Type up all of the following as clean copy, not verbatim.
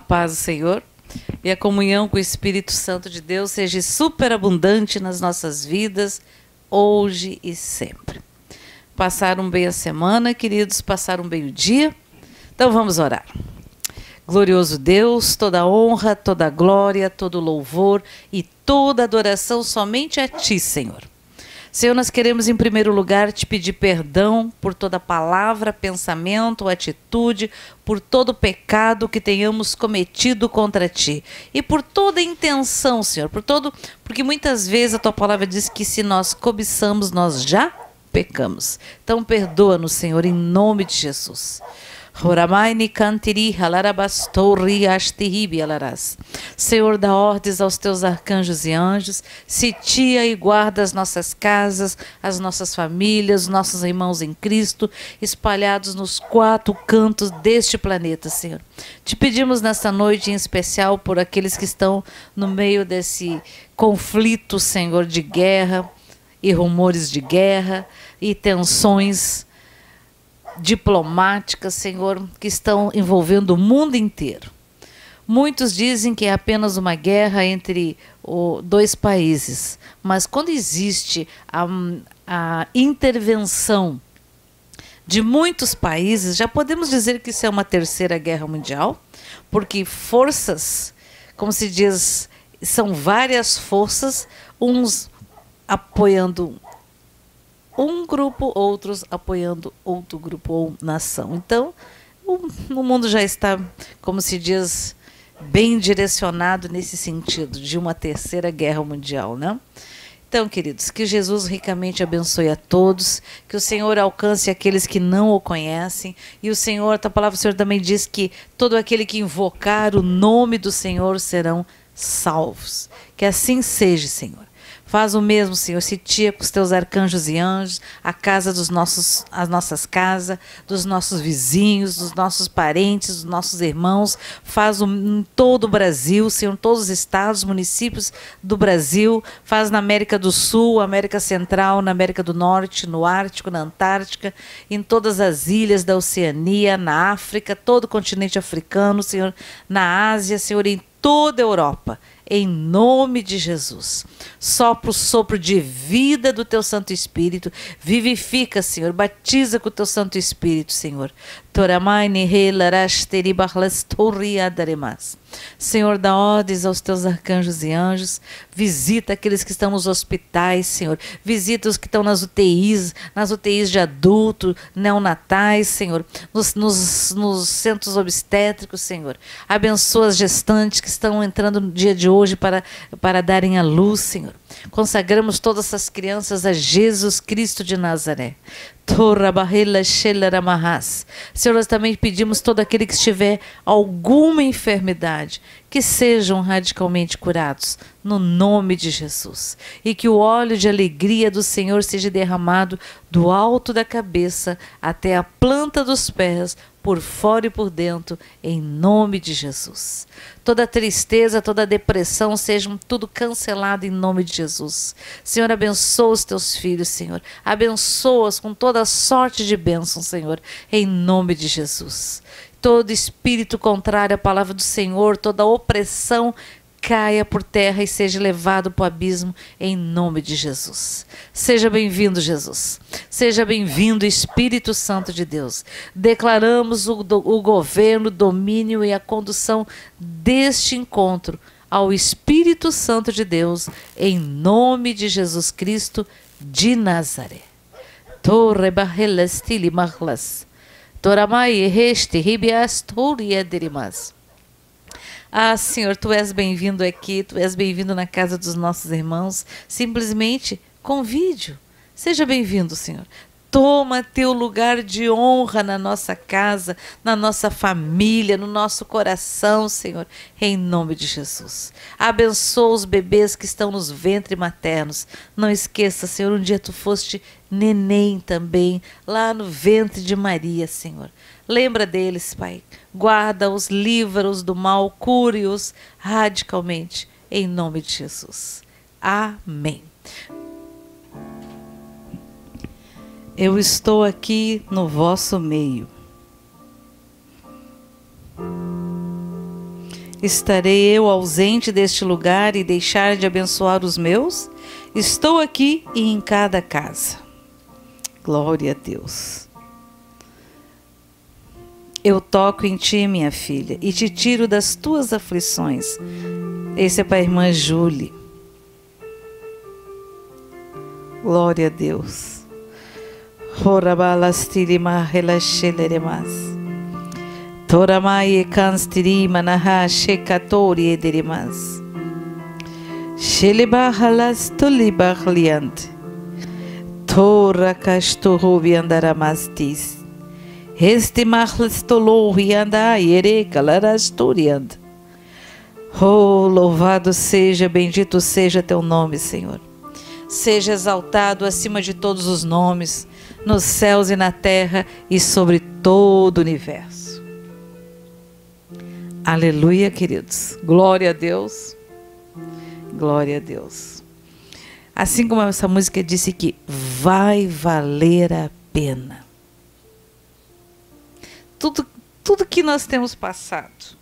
paz do Senhor e a comunhão com o Espírito Santo de Deus seja superabundante nas nossas vidas, hoje e sempre. Passaram bem a semana, queridos, passaram bem o dia? Então vamos orar. Glorioso Deus, toda honra, toda glória, todo louvor e toda adoração somente a Ti, Senhor. Senhor, nós queremos em primeiro lugar te pedir perdão por toda palavra, pensamento, atitude, por todo pecado que tenhamos cometido contra Ti e por toda intenção, Senhor, porque muitas vezes a Tua palavra diz que se nós cobiçamos, nós já pecamos. Então perdoa-nos, Senhor, em nome de Jesus. Senhor, dá ordens aos teus arcanjos e anjos, sitia e guarda as nossas casas, as nossas famílias, os nossos irmãos em Cristo, espalhados nos 4 cantos deste planeta, Senhor. Te pedimos nesta noite em especial por aqueles que estão no meio desse conflito, Senhor, de guerra e rumores de guerra e tensões diplomáticas, Senhor, que estão envolvendo o mundo inteiro. Muitos dizem que é apenas uma guerra entre 2 países, mas quando existe a intervenção de muitos países, já podemos dizer que isso é uma terceira guerra mundial, porque forças, como se diz, são várias forças, uns apoiando um grupo, outros apoiando outro grupo ou nação. Então, o mundo já está, como se diz, bem direcionado nesse sentido, de uma terceira guerra mundial, né? Então, queridos, que Jesus ricamente abençoe a todos, que o Senhor alcance aqueles que não o conhecem, e o Senhor, a palavra do Senhor também diz que todo aquele que invocar o nome do Senhor serão salvos. Que assim seja, Senhor. Faz o mesmo, Senhor, sitia com os teus arcanjos e anjos, a casa as nossas casas, dos nossos vizinhos, dos nossos parentes, dos nossos irmãos. Faz em todo o Brasil, Senhor, em todos os estados, municípios do Brasil. Faz na América do Sul, América Central, na América do Norte, no Ártico, na Antártica, em todas as ilhas da Oceania, na África, todo o continente africano, Senhor, na Ásia, Senhor, em toda a Europa. Em nome de Jesus, sopra o sopro de vida do teu Santo Espírito, vivifica, Senhor, batiza com o teu Santo Espírito, Senhor. Senhor, dá ordens aos teus arcanjos e anjos, visita aqueles que estão nos hospitais, Senhor, visita os que estão nas UTIs de adulto, neonatais, Senhor, nos centros obstétricos, Senhor. Abençoa as gestantes que estão entrando no dia de hoje para darem à luz, Senhor. Consagramos todas essas crianças a Jesus Cristo de Nazaré. Senhor, nós também pedimos todo aquele que estiver alguma enfermidade, que sejam radicalmente curados, no nome de Jesus. E que o óleo de alegria do Senhor seja derramado do alto da cabeça até a planta dos pés, por fora e por dentro, em nome de Jesus. Toda tristeza, toda depressão, sejam tudo cancelado em nome de Jesus. Senhor, abençoa os teus filhos, Senhor. Abençoa-os com toda sorte de bênção, Senhor, em nome de Jesus. Todo espírito contrário à palavra do Senhor, toda opressão, caia por terra e seja levado para o abismo em nome de Jesus. Seja bem-vindo, Jesus. Seja bem-vindo, Espírito Santo de Deus. Declaramos o governo, o domínio e a condução deste encontro ao Espírito Santo de Deus em nome de Jesus Cristo de Nazaré. Torre barrelas tilimarlas. Toramai reste ribias toriederimas. Ah, Senhor, Tu és bem-vindo aqui, Tu és bem-vindo na casa dos nossos irmãos. Simplesmente convide-o. Seja bem-vindo, Senhor. Toma teu lugar de honra na nossa casa, na nossa família, no nosso coração, Senhor, em nome de Jesus. Abençoa os bebês que estão nos ventres maternos. Não esqueça, Senhor, um dia Tu foste neném também, lá no ventre de Maria, Senhor. Lembra deles, Pai. Guarda-os, livra-os do mal, cure-os radicalmente, em nome de Jesus. Amém. Eu estou aqui no vosso meio. Estarei eu ausente deste lugar e deixar de abençoar os meus? Estou aqui e em cada casa. Glória a Deus. Eu toco em ti, minha filha, e te tiro das tuas aflições. Esse é para a irmã Júlia. Glória a Deus. Horabalastiri-ma relaxeleremas. Toramaye kanstiri-ma naha shekatori ederimas. Shelebahalas tolibahliante. Tora kastohobi andaramastis. Este marlestolohi anda ere calarastoriand. Oh, louvado seja, bendito seja teu nome, Senhor. Seja exaltado acima de todos os nomes, nos céus e na terra e sobre todo o universo. Aleluia, queridos. Glória a Deus. Glória a Deus. Assim como essa música disse que vai valer a pena. Tudo que nós temos passado,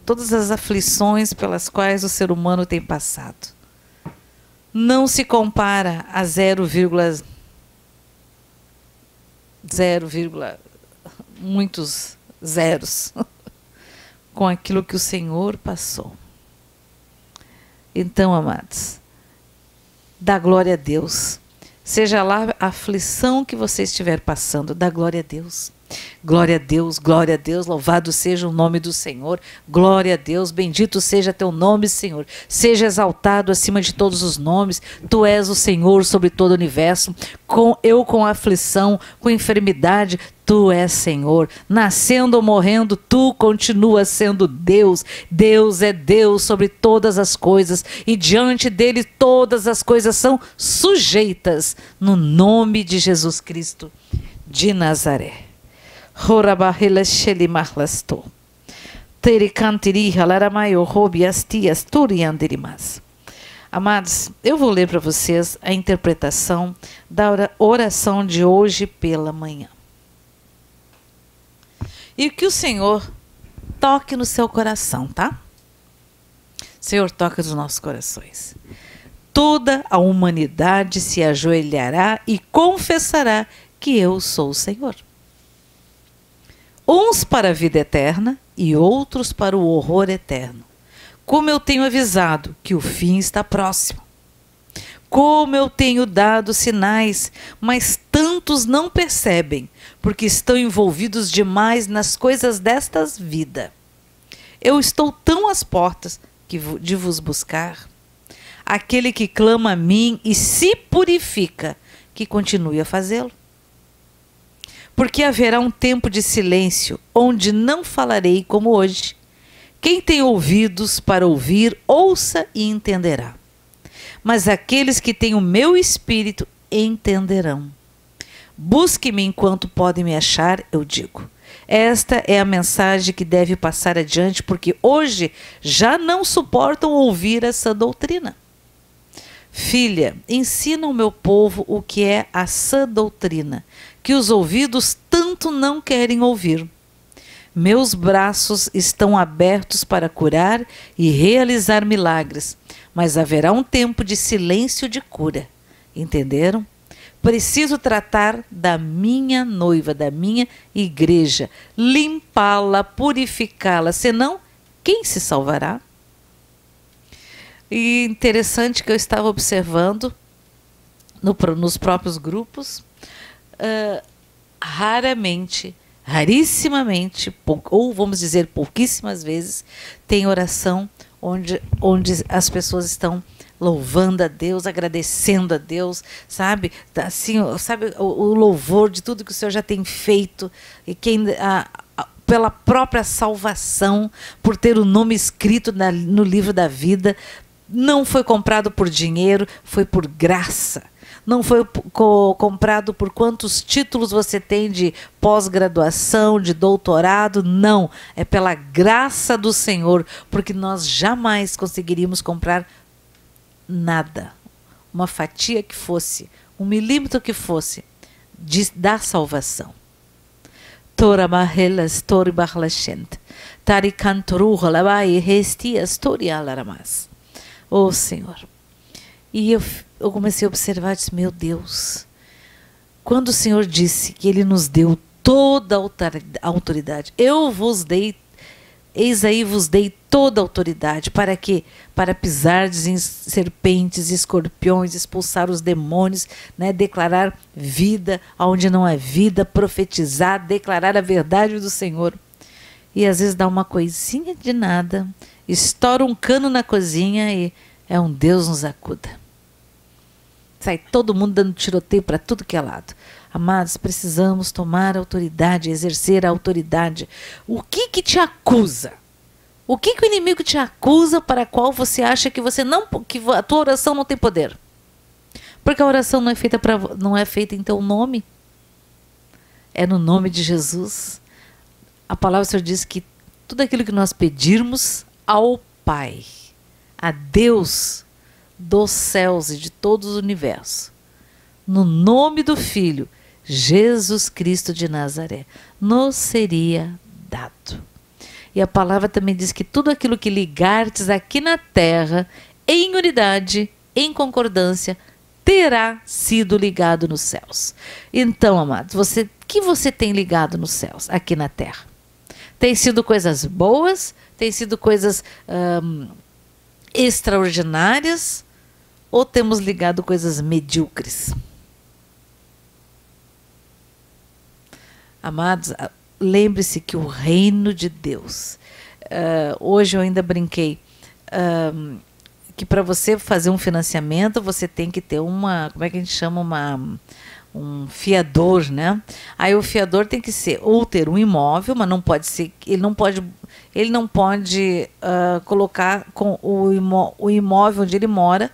todas as aflições pelas quais o ser humano tem passado, não se compara a 0, muitos zeros com aquilo que o Senhor passou. Então, amados, dá glória a Deus. Seja lá a aflição que você estiver passando, dá glória a Deus. Glória a Deus, glória a Deus, louvado seja o nome do Senhor, glória a Deus, bendito seja teu nome, Senhor, seja exaltado acima de todos os nomes, tu és o Senhor sobre todo o universo, com aflição, com enfermidade, tu és Senhor, nascendo ou morrendo, tu continuas sendo Deus, Deus é Deus sobre todas as coisas e diante dele todas as coisas são sujeitas no nome de Jesus Cristo de Nazaré. Amados, eu vou ler para vocês a interpretação da oração de hoje pela manhã. E que o Senhor toque no seu coração, tá? Senhor, toca nos nossos corações. Toda a humanidade se ajoelhará e confessará que eu sou o Senhor. Uns para a vida eterna e outros para o horror eterno. Como eu tenho avisado que o fim está próximo. Como eu tenho dado sinais, mas tantos não percebem, porque estão envolvidos demais nas coisas desta vida. Eu estou tão às portas de vos buscar. Aquele que clama a mim e se purifica, que continue a fazê-lo. Porque haverá um tempo de silêncio, onde não falarei como hoje. Quem tem ouvidos para ouvir, ouça e entenderá. Mas aqueles que têm o meu espírito entenderão. Busque-me enquanto podem me achar, eu digo. Esta é a mensagem que deve passar adiante, porque hoje já não suportam ouvir essa doutrina. Filha, ensina ao meu povo o que é a sã doutrina, que os ouvidos tanto não querem ouvir. Meus braços estão abertos para curar e realizar milagres, mas haverá um tempo de silêncio de cura. Entenderam? Preciso tratar da minha noiva, da minha igreja, limpá-la, purificá-la, senão quem se salvará? E interessante que eu estava observando nos próprios grupos, rarissimamente, ou vamos dizer pouquíssimas vezes, tem oração onde as pessoas estão louvando a Deus, agradecendo a Deus, sabe? Assim, sabe o louvor de tudo que o Senhor já tem feito e pela própria salvação, por ter o nome escrito no livro da vida. Não foi comprado por dinheiro, foi por graça. Não foi comprado por quantos títulos você tem de pós-graduação, de doutorado, não. É pela graça do Senhor, porque nós jamais conseguiríamos comprar nada. Uma fatia que fosse, 1 milímetro que fosse, da salvação. Tora mahelas tori barlashent. Tari cantoru halabai restias tori alaramas. Oh, Senhor. E eu comecei a observar e disse, meu Deus, quando o Senhor disse que Ele nos deu toda a autoridade, eis aí vos dei toda a autoridade, para quê? Para pisardes em serpentes, escorpiões, expulsar os demônios, né? Declarar vida onde não é vida, profetizar, declarar a verdade do Senhor. E às vezes dá uma coisinha de nada, estoura um cano na cozinha e é um Deus nos acuda. Sai todo mundo dando tiroteio para tudo que é lado. Amados, precisamos tomar autoridade, exercer a autoridade. O que te acusa? O que o inimigo te acusa para a qual você acha que que a tua oração não tem poder? Porque a oração não é feita em teu nome. É no nome de Jesus. A palavra do Senhor diz que tudo aquilo que nós pedirmos ao Pai, a Deus dos céus e de todo o universo, no nome do Filho, Jesus Cristo de Nazaré, nos seria dado. E a palavra também diz que tudo aquilo que ligardes aqui na terra, em unidade, em concordância, terá sido ligado nos céus. Então, amados, que você tem ligado nos céus, aqui na terra? Tem sido coisas boas? Tem sido coisas extraordinárias? Ou temos ligado coisas medíocres? Amados, lembre-se que o reino de Deus, hoje eu ainda brinquei, que para você fazer um financiamento, você tem que ter como é que a gente chama, um fiador, né? Aí o fiador tem que ser, ou ter um imóvel, mas não pode ser, ele não pode colocar com o imóvel onde ele mora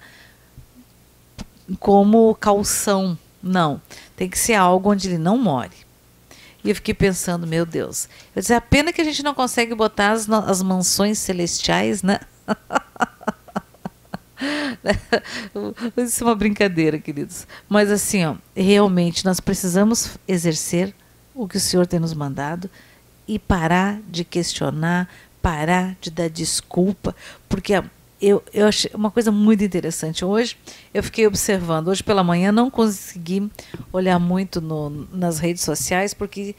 como calção, não. Tem que ser algo onde ele não more. E eu fiquei pensando, meu Deus, eu disse, a pena que a gente não consegue botar as mansões celestiais, né? Isso é uma brincadeira, queridos. Mas assim, ó, realmente nós precisamos exercer o que o Senhor tem nos mandado e parar de questionar, parar de dar desculpa, porque eu achei uma coisa muito interessante. Hoje eu fiquei observando, hoje pela manhã não consegui olhar muito nas redes sociais, porque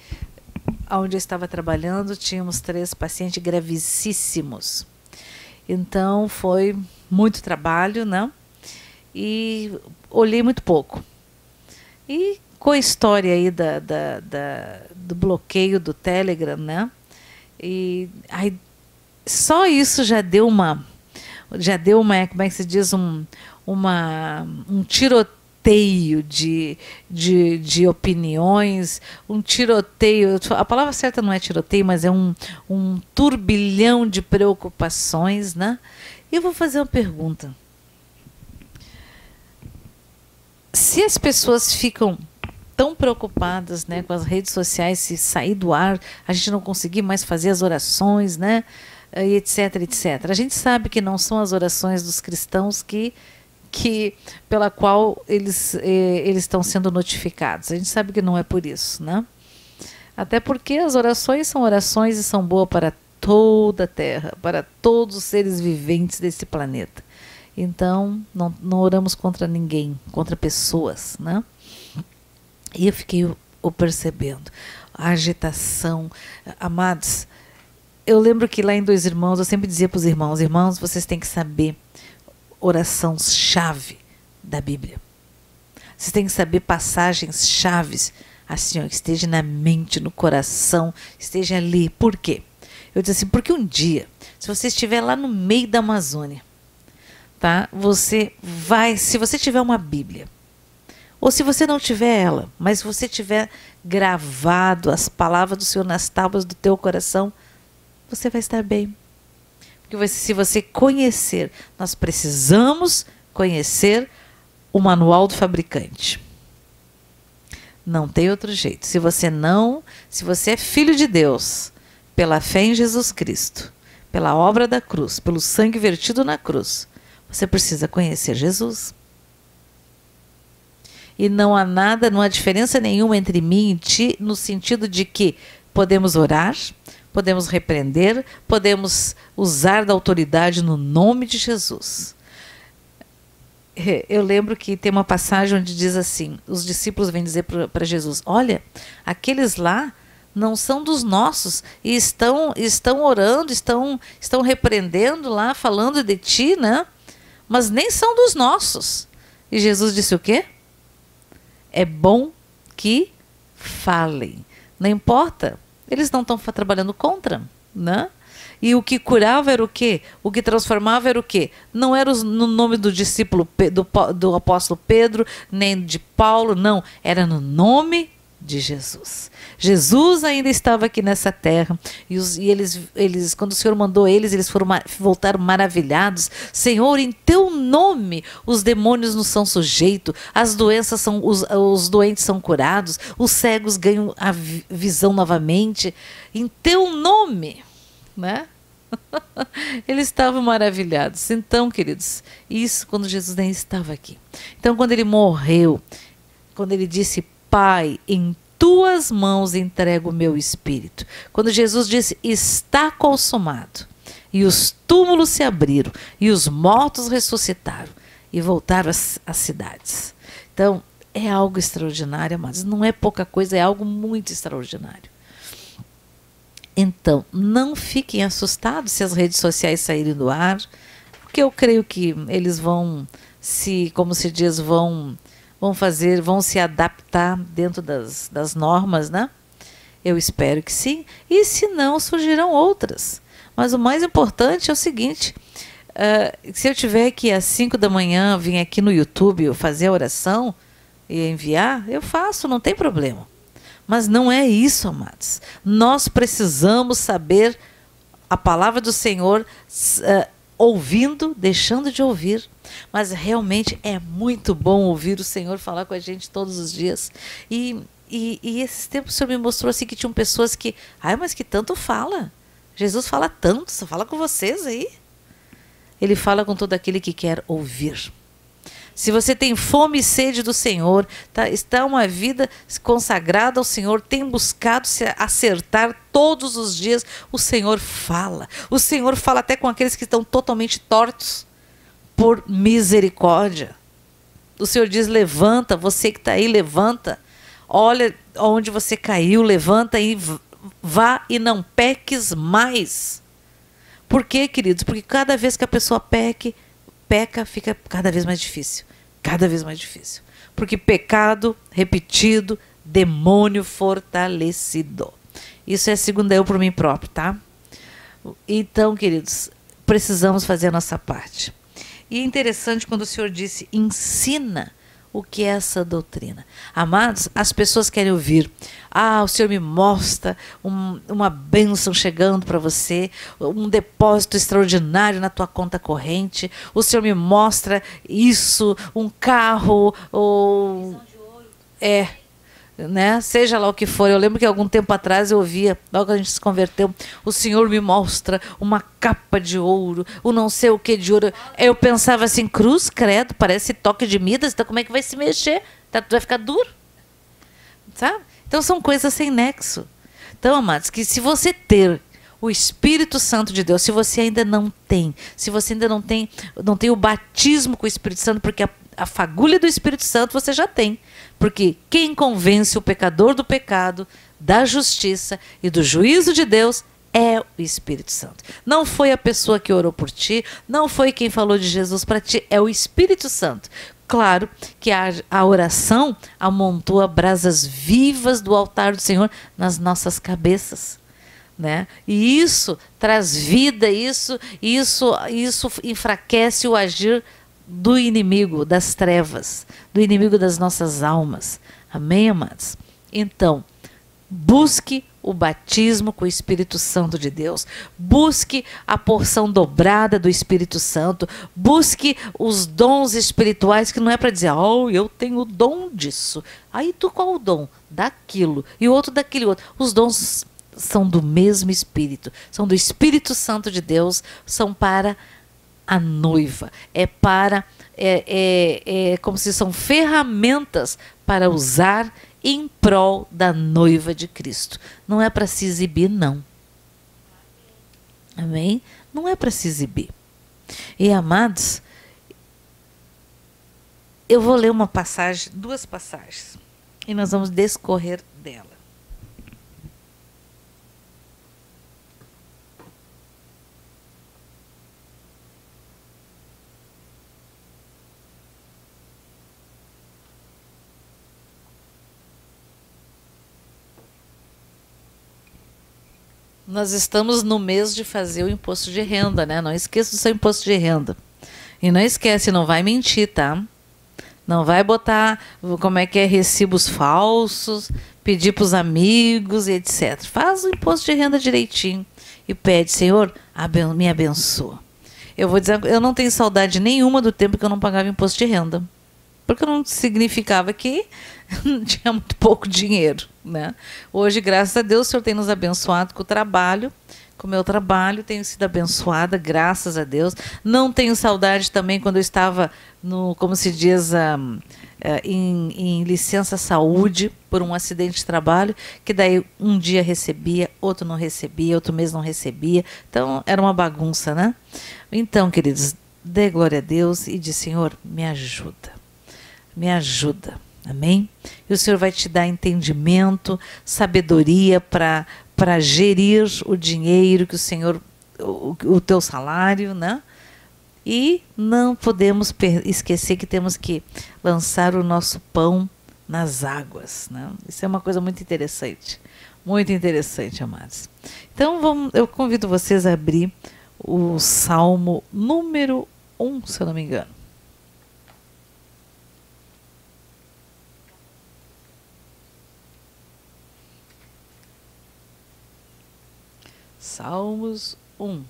onde eu estava trabalhando tínhamos 3 pacientes gravíssimos. Então foi muito trabalho, né? E olhei muito pouco. E com a história aí do bloqueio do Telegram, né? E aí, só isso já deu uma, como é que se diz, um tiroteio de opiniões, um tiroteio, a palavra certa não é tiroteio, mas é um turbilhão de preocupações, né? E eu vou fazer uma pergunta. Se as pessoas ficam tão preocupadas, né, com as redes sociais, se sair do ar, a gente não conseguir mais fazer as orações, né, e etc, etc. A gente sabe que não são as orações dos cristãos pela qual eles estão sendo notificados. A gente sabe que não é por isso, né? Até porque as orações são orações e são boas para toda a Terra, para todos os seres viventes desse planeta. Então, não oramos contra ninguém, contra pessoas, né? E eu fiquei percebendo a agitação. Amados, eu lembro que lá em Dois Irmãos, eu sempre dizia para os irmãos, irmãos, vocês têm que saber oração-chave da Bíblia. Vocês têm que saber passagens chaves, assim, ó, que esteja na mente, no coração, esteja ali. Por quê? Eu disse assim, porque um dia, se você estiver lá no meio da Amazônia, tá? Se você tiver uma Bíblia, ou se você não tiver ela, mas se você tiver gravado as palavras do Senhor nas tábuas do teu coração, você vai estar bem. Porque se você conhecer, nós precisamos conhecer o manual do fabricante. Não tem outro jeito. Se você é filho de Deus, pela fé em Jesus Cristo, pela obra da cruz, pelo sangue vertido na cruz, você precisa conhecer Jesus. E não há diferença nenhuma entre mim e ti, no sentido de que podemos orar, podemos repreender, podemos usar da autoridade no nome de Jesus. Eu lembro que tem uma passagem onde diz assim, os discípulos vêm dizer para Jesus, olha, aqueles lá não são dos nossos e estão orando, estão repreendendo lá, falando de ti, né? Mas nem são dos nossos. E Jesus disse o quê? É bom que falem. Não importa, eles não estão trabalhando contra, né? E o que curava era o quê? O que transformava era o quê? Não era no nome do discípulo, do apóstolo Pedro, nem de Paulo, não. Era no nome de Jesus. Jesus ainda estava aqui nessa terra e eles, quando o Senhor mandou eles voltaram maravilhados. Senhor, em teu nome os demônios nos são sujeitos, as doenças os doentes são curados, os cegos ganham a visão novamente. Em teu nome, né? Eles estavam maravilhados. Então, queridos, isso quando Jesus nem estava aqui. Então, quando ele morreu, quando ele disse, Pai, em tuas mãos entrego o meu espírito. Quando Jesus disse, está consumado, e os túmulos se abriram, e os mortos ressuscitaram, e voltaram às cidades. Então, é algo extraordinário, amados. Não é pouca coisa, é algo muito extraordinário. Então, não fiquem assustados se as redes sociais saírem do ar, porque eu creio que eles vão como se diz, vão se adaptar dentro das normas, né? Eu espero que sim. E se não, surgirão outras. Mas o mais importante é o seguinte, se eu tiver que às 5 da manhã vir aqui no YouTube fazer a oração e enviar, eu faço, não tem problema. Mas não é isso, amados. Nós precisamos saber a palavra do Senhor, ouvindo, deixando de ouvir. Mas realmente é muito bom ouvir o Senhor falar com a gente todos os dias. E esses tempos o Senhor me mostrou assim que tinham pessoas que, mas que tanto fala. Jesus fala tanto, só fala com vocês aí. Ele fala com todo aquele que quer ouvir. Se você tem fome e sede do Senhor, está uma vida consagrada ao Senhor, tem buscado se acertar todos os dias, o Senhor fala. O Senhor fala até com aqueles que estão totalmente tortos por misericórdia. O Senhor diz, levanta, você que está aí, levanta. Olha onde você caiu, levanta e vá e não peques mais. Por quê, queridos? Porque cada vez que a pessoa peca, fica cada vez mais difícil. Cada vez mais difícil. Porque pecado repetido, demônio fortalecido. Isso é segundo eu por mim próprio, tá? Então, queridos, precisamos fazer a nossa parte. E é interessante quando o Senhor disse, ensina o que é essa doutrina. Amados, as pessoas querem ouvir. O Senhor me mostra uma bênção chegando para você, um depósito extraordinário na tua conta corrente. O Senhor me mostra isso, um carro, ou né? Seja lá o que for. Eu lembro que algum tempo atrás eu ouvia, logo que a gente se converteu, o Senhor me mostra uma capa de ouro, o não sei o que de ouro. Eu pensava assim, cruz, credo, parece toque de Midas, então como é que vai se mexer? Vai ficar duro, sabe? Então são coisas sem nexo. Então, amados, que se você ter o Espírito Santo de Deus, se você ainda não tem, se você ainda não tem o batismo com o Espírito Santo, porque a fagulha do Espírito Santo você já tem. Porque quem convence o pecador do pecado, da justiça e do juízo de Deus é o Espírito Santo. Não foi a pessoa que orou por ti, não foi quem falou de Jesus para ti, é o Espírito Santo. Claro que a oração amontoa brasas vivas do altar do Senhor nas nossas cabeças, né? E isso traz vida, isso enfraquece o agir do inimigo das trevas, do inimigo das nossas almas. Amém, amados? Então, busque o batismo com o Espírito Santo de Deus. Busque a porção dobrada do Espírito Santo. Busque os dons espirituais, que não é para dizer, eu tenho o dom disso. Aí tu qual o dom? Daquilo. E o outro daquele outro. Os dons são do mesmo Espírito. São do Espírito Santo de Deus. São para a noiva. Como se são ferramentas para usar em prol da noiva de Cristo. Não é para se exibir, não. Amém? Não é para se exibir. E, amados, eu vou ler uma passagem, duas passagens, e nós vamos discorrer dela. Nós estamos no mês de fazer o imposto de renda, né? Não esqueça do seu imposto de renda. E não esquece, não vai mentir, tá? Não vai botar, como é que é, recibos falsos, pedir para os amigos, etc. Faz o imposto de renda direitinho e pede, Senhor, me abençoa. Eu vou dizer, eu não tenho saudade nenhuma do tempo que eu não pagava imposto de renda. Porque não significava que tinha muito pouco dinheiro, né? Hoje, graças a Deus, o Senhor tem nos abençoado com o trabalho, com o meu trabalho, tenho sido abençoada, graças a Deus. Não tenho saudade também quando eu estava, como se diz, em licença saúde por um acidente de trabalho, que daí um dia recebia, outro não recebia, outro mês não recebia. Então, era uma bagunça, né? Então, queridos, dê glória a Deus e diz, Senhor, me ajuda. Me ajuda, amém? E o Senhor vai te dar entendimento, sabedoria para gerir o dinheiro que o Senhor, o teu salário, né? E não podemos esquecer que temos que lançar o nosso pão nas águas, né? Isso é uma coisa muito interessante, amados. Então eu convido vocês a abrir o Salmo número 1, se eu não me engano. Salmos 1.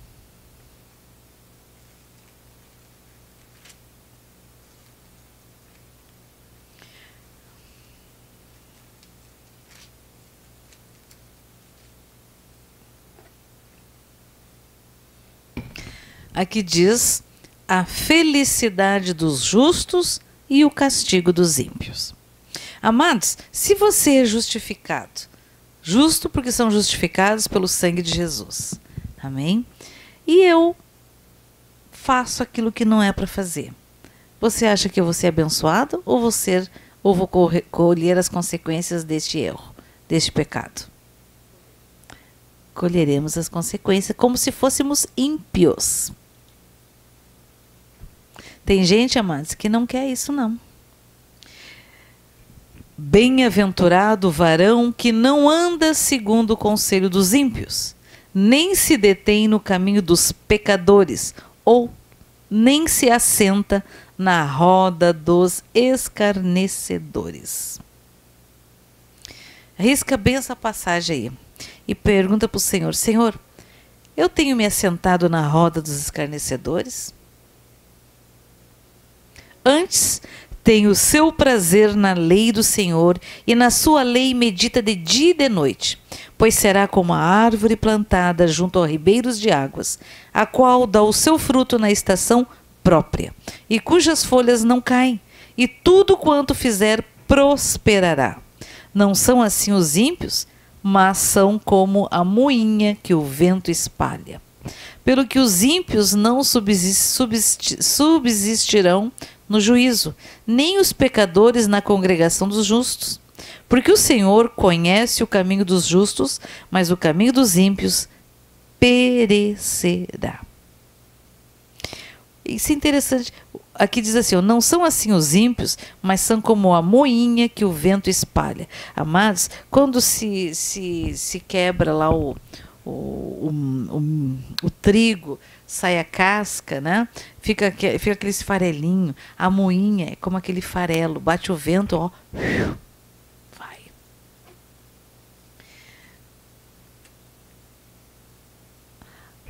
Aqui diz a felicidade dos justos e o castigo dos ímpios. Amados, se você é justificado, justo porque são justificados pelo sangue de Jesus. Amém? E eu faço aquilo que não é para fazer. Você acha que eu vou ser abençoado ou vou colher as consequências deste erro, deste pecado? Colheremos as consequências como se fôssemos ímpios. Tem gente, amados, que não quer isso, não. Bem-aventurado o varão que não anda segundo o conselho dos ímpios, nem se detém no caminho dos pecadores, ou nem se assenta na roda dos escarnecedores. Risca bem essa passagem aí e pergunta para o Senhor, Senhor, eu tenho me assentado na roda dos escarnecedores? Antes, tenho o seu prazer na lei do Senhor, e na sua lei medita de dia e de noite, pois será como a árvore plantada junto aos ribeiros de águas, a qual dá o seu fruto na estação própria, e cujas folhas não caem, e tudo quanto fizer prosperará. Não são assim os ímpios, mas são como a moinha que o vento espalha. Pelo que os ímpios não subsistirão no juízo, nem os pecadores na congregação dos justos. Porque o Senhor conhece o caminho dos justos, mas o caminho dos ímpios perecerá. Isso é interessante. Aqui diz assim, não são assim os ímpios, mas são como a moinha que o vento espalha. Amados, quando se quebra lá o trigo, sai a casca, né? Fica aquele farelinho. A moinha é como aquele farelo, bate o vento, ó, vai.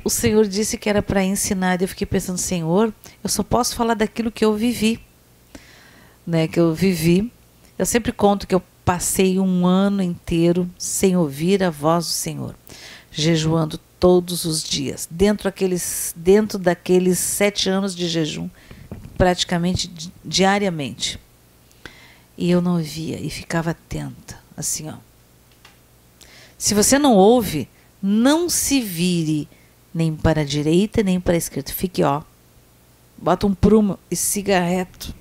O Senhor disse que era para ensinar, e eu fiquei pensando, Senhor, eu só posso falar daquilo que eu vivi, né? Que eu vivi. Eu sempre conto que eu passei um ano inteiro sem ouvir a voz do Senhor, jejuando todos os dias, dentro daqueles 7 anos de jejum, praticamente diariamente. E eu não via e ficava atenta, assim, ó. Se você não ouve, não se vire nem para a direita nem para a esquerda. Fique, ó, bota um prumo e siga reto.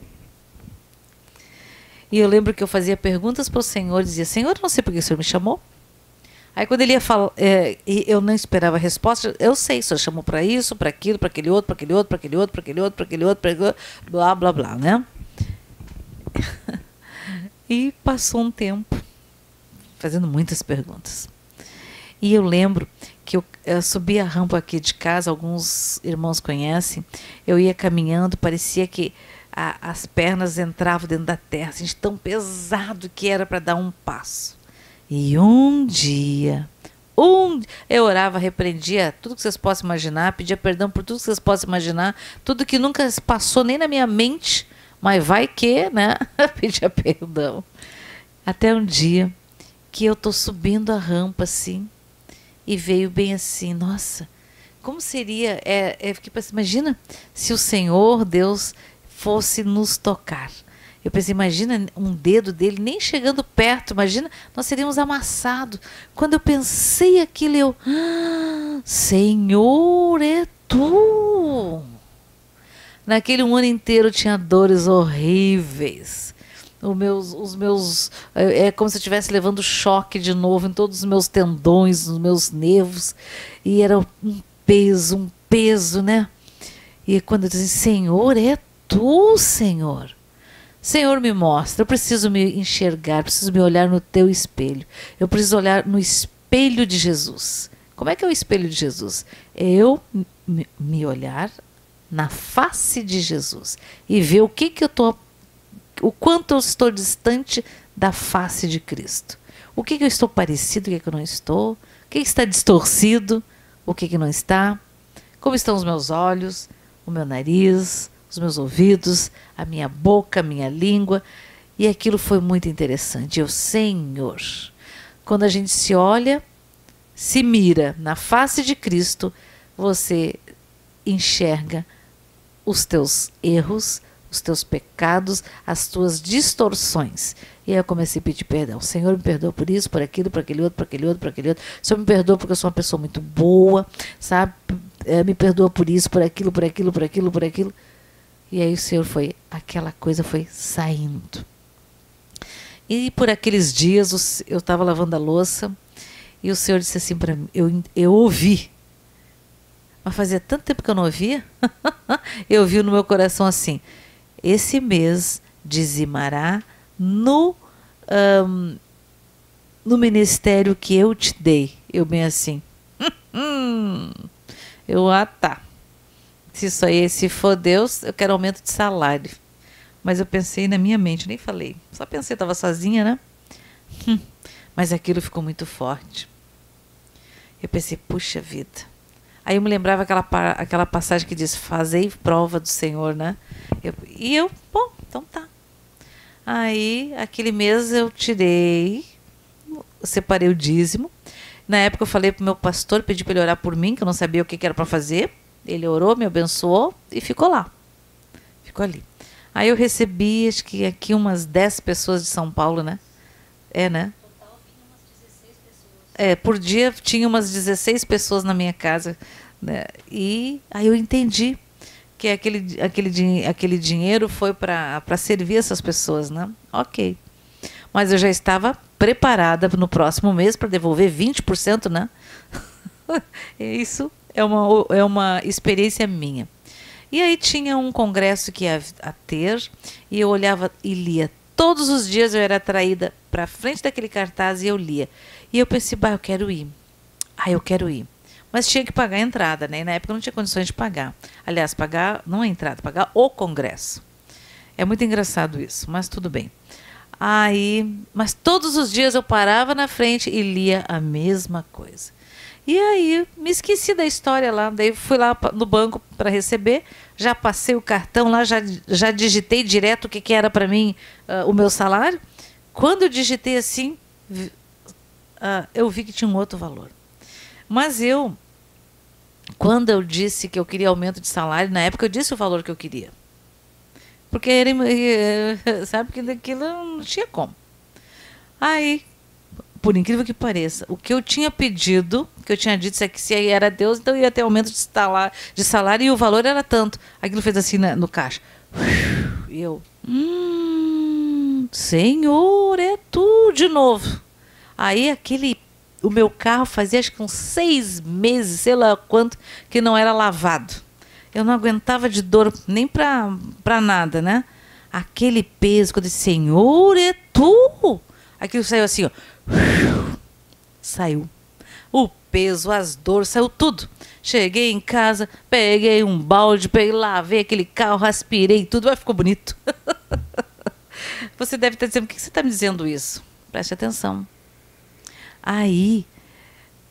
E eu lembro que eu fazia perguntas para o Senhor, dizia: Senhor, eu não sei por que o Senhor me chamou. Aí quando ele ia falar, eu não esperava a resposta, eu sei, o Senhor chamou para isso, para aquilo, para aquele outro, para aquele outro, para aquele outro, para aquele outro, para aquele outro, para aquele outro, blá, blá, blá, né? E passou um tempo, fazendo muitas perguntas. E eu lembro que eu subi a rampa aqui de casa, alguns irmãos conhecem, eu ia caminhando, parecia que as pernas entravam dentro da terra, assim, tão pesado que era para dar um passo. E um dia, eu orava, repreendia tudo que vocês possam imaginar, pedia perdão por tudo que vocês possam imaginar, tudo que nunca passou nem na minha mente, mas vai que, né? Pedia perdão. Até um dia que eu tô subindo a rampa assim, e veio bem assim, nossa, como seria, fiquei pensando, imagina se o Senhor Deus fosse nos tocar. Eu pensei, imagina um dedo dele nem chegando perto, imagina, nós seríamos amassados. Quando eu pensei aquilo, eu, Senhor, é tu. Naquele um ano inteiro eu tinha dores horríveis. Os meus é como se eu estivesse levando choque de novo em todos os meus tendões, nos meus nervos, e era um peso, né? E quando eu dizia, Senhor, é tu, Senhor. Senhor, me mostra, eu preciso me enxergar, preciso me olhar no teu espelho. Eu preciso olhar no espelho de Jesus. Como é que é o espelho de Jesus? É eu me olhar na face de Jesus e ver o quanto eu estou distante da face de Cristo. O que eu estou parecido, o que eu não estou, o que está distorcido, o que não está, como estão os meus olhos, o meu nariz, os meus ouvidos, a minha boca, a minha língua. E aquilo foi muito interessante. Senhor, quando a gente se olha, se mira na face de Cristo, você enxerga os teus erros, os teus pecados, as tuas distorções. E aí eu comecei a pedir perdão. Senhor, me perdoa por isso, por aquilo, por aquele outro, por aquele outro, por aquele outro. Senhor, me perdoa porque eu sou uma pessoa muito boa, sabe? Me perdoa por isso, por aquilo, por aquilo, por aquilo, por aquilo. E aí o Senhor aquela coisa foi saindo. E por aqueles dias eu estava lavando a louça e o Senhor disse assim para mim, eu ouvi. Mas fazia tanto tempo que eu não ouvia. Eu ouvi no meu coração assim, esse mês dizimará no ministério que eu te dei. Eu bem assim, tá. Se for Deus, eu quero aumento de salário. Mas eu pensei na minha mente, nem falei. Só pensei, estava sozinha, né? Mas aquilo ficou muito forte. Eu pensei, puxa vida. Aí eu me lembrava aquela passagem que diz, fazei prova do Senhor, né? Bom, então tá. Aí, aquele mês eu separei o dízimo. Na época eu falei pro meu pastor, pedi para ele orar por mim, que eu não sabia o que era para fazer. Ele orou, me abençoou e ficou lá. Ficou ali. Aí eu recebi, acho que aqui umas 10 pessoas de São Paulo, né? Né? Total vinha umas 16 pessoas. Por dia tinha umas 16 pessoas na minha casa, né? E aí eu entendi que aquele dinheiro foi para servir essas pessoas, né? Ok. Mas eu já estava preparada no próximo mês para devolver 20%, né? Isso é uma experiência minha. E aí tinha um congresso que ia ter, e eu olhava e lia. Todos os dias eu era atraída para frente daquele cartaz e eu lia. E eu pensei, eu quero ir. Eu quero ir. Mas tinha que pagar a entrada, né? E na época eu não tinha condições de pagar. Aliás, pagar não a entrada, pagar o congresso. É muito engraçado isso, mas tudo bem. Mas todos os dias eu parava na frente e lia a mesma coisa. E aí me esqueci da história lá, daí fui lá no banco para receber, já passei o cartão lá, já digitei direto o que era para mim o meu salário. Quando eu digitei assim, eu vi que tinha um outro valor. Mas quando eu disse que eu queria aumento de salário, na época eu disse o valor que eu queria. Porque ele, sabe que aquilo não tinha como. Aí, por incrível que pareça, o que eu tinha pedido, que eu tinha dito é que se era Deus, então ia ter aumento de salário e o valor era tanto. Aquilo fez assim no caixa. E eu, Senhor, é tu de novo. Aí o meu carro fazia acho que uns 6 meses, sei lá quanto, que não era lavado. Eu não aguentava de dor nem pra nada, né? Aquele peso, quando eu disse, Senhor, é tu. Aquilo saiu assim, ó. Saiu. O peso, as dores, saiu tudo. Cheguei em casa, peguei um balde, lavei aquele carro, aspirei tudo, mas ficou bonito. Você deve estar dizendo, por que você está me dizendo isso? Preste atenção. Aí,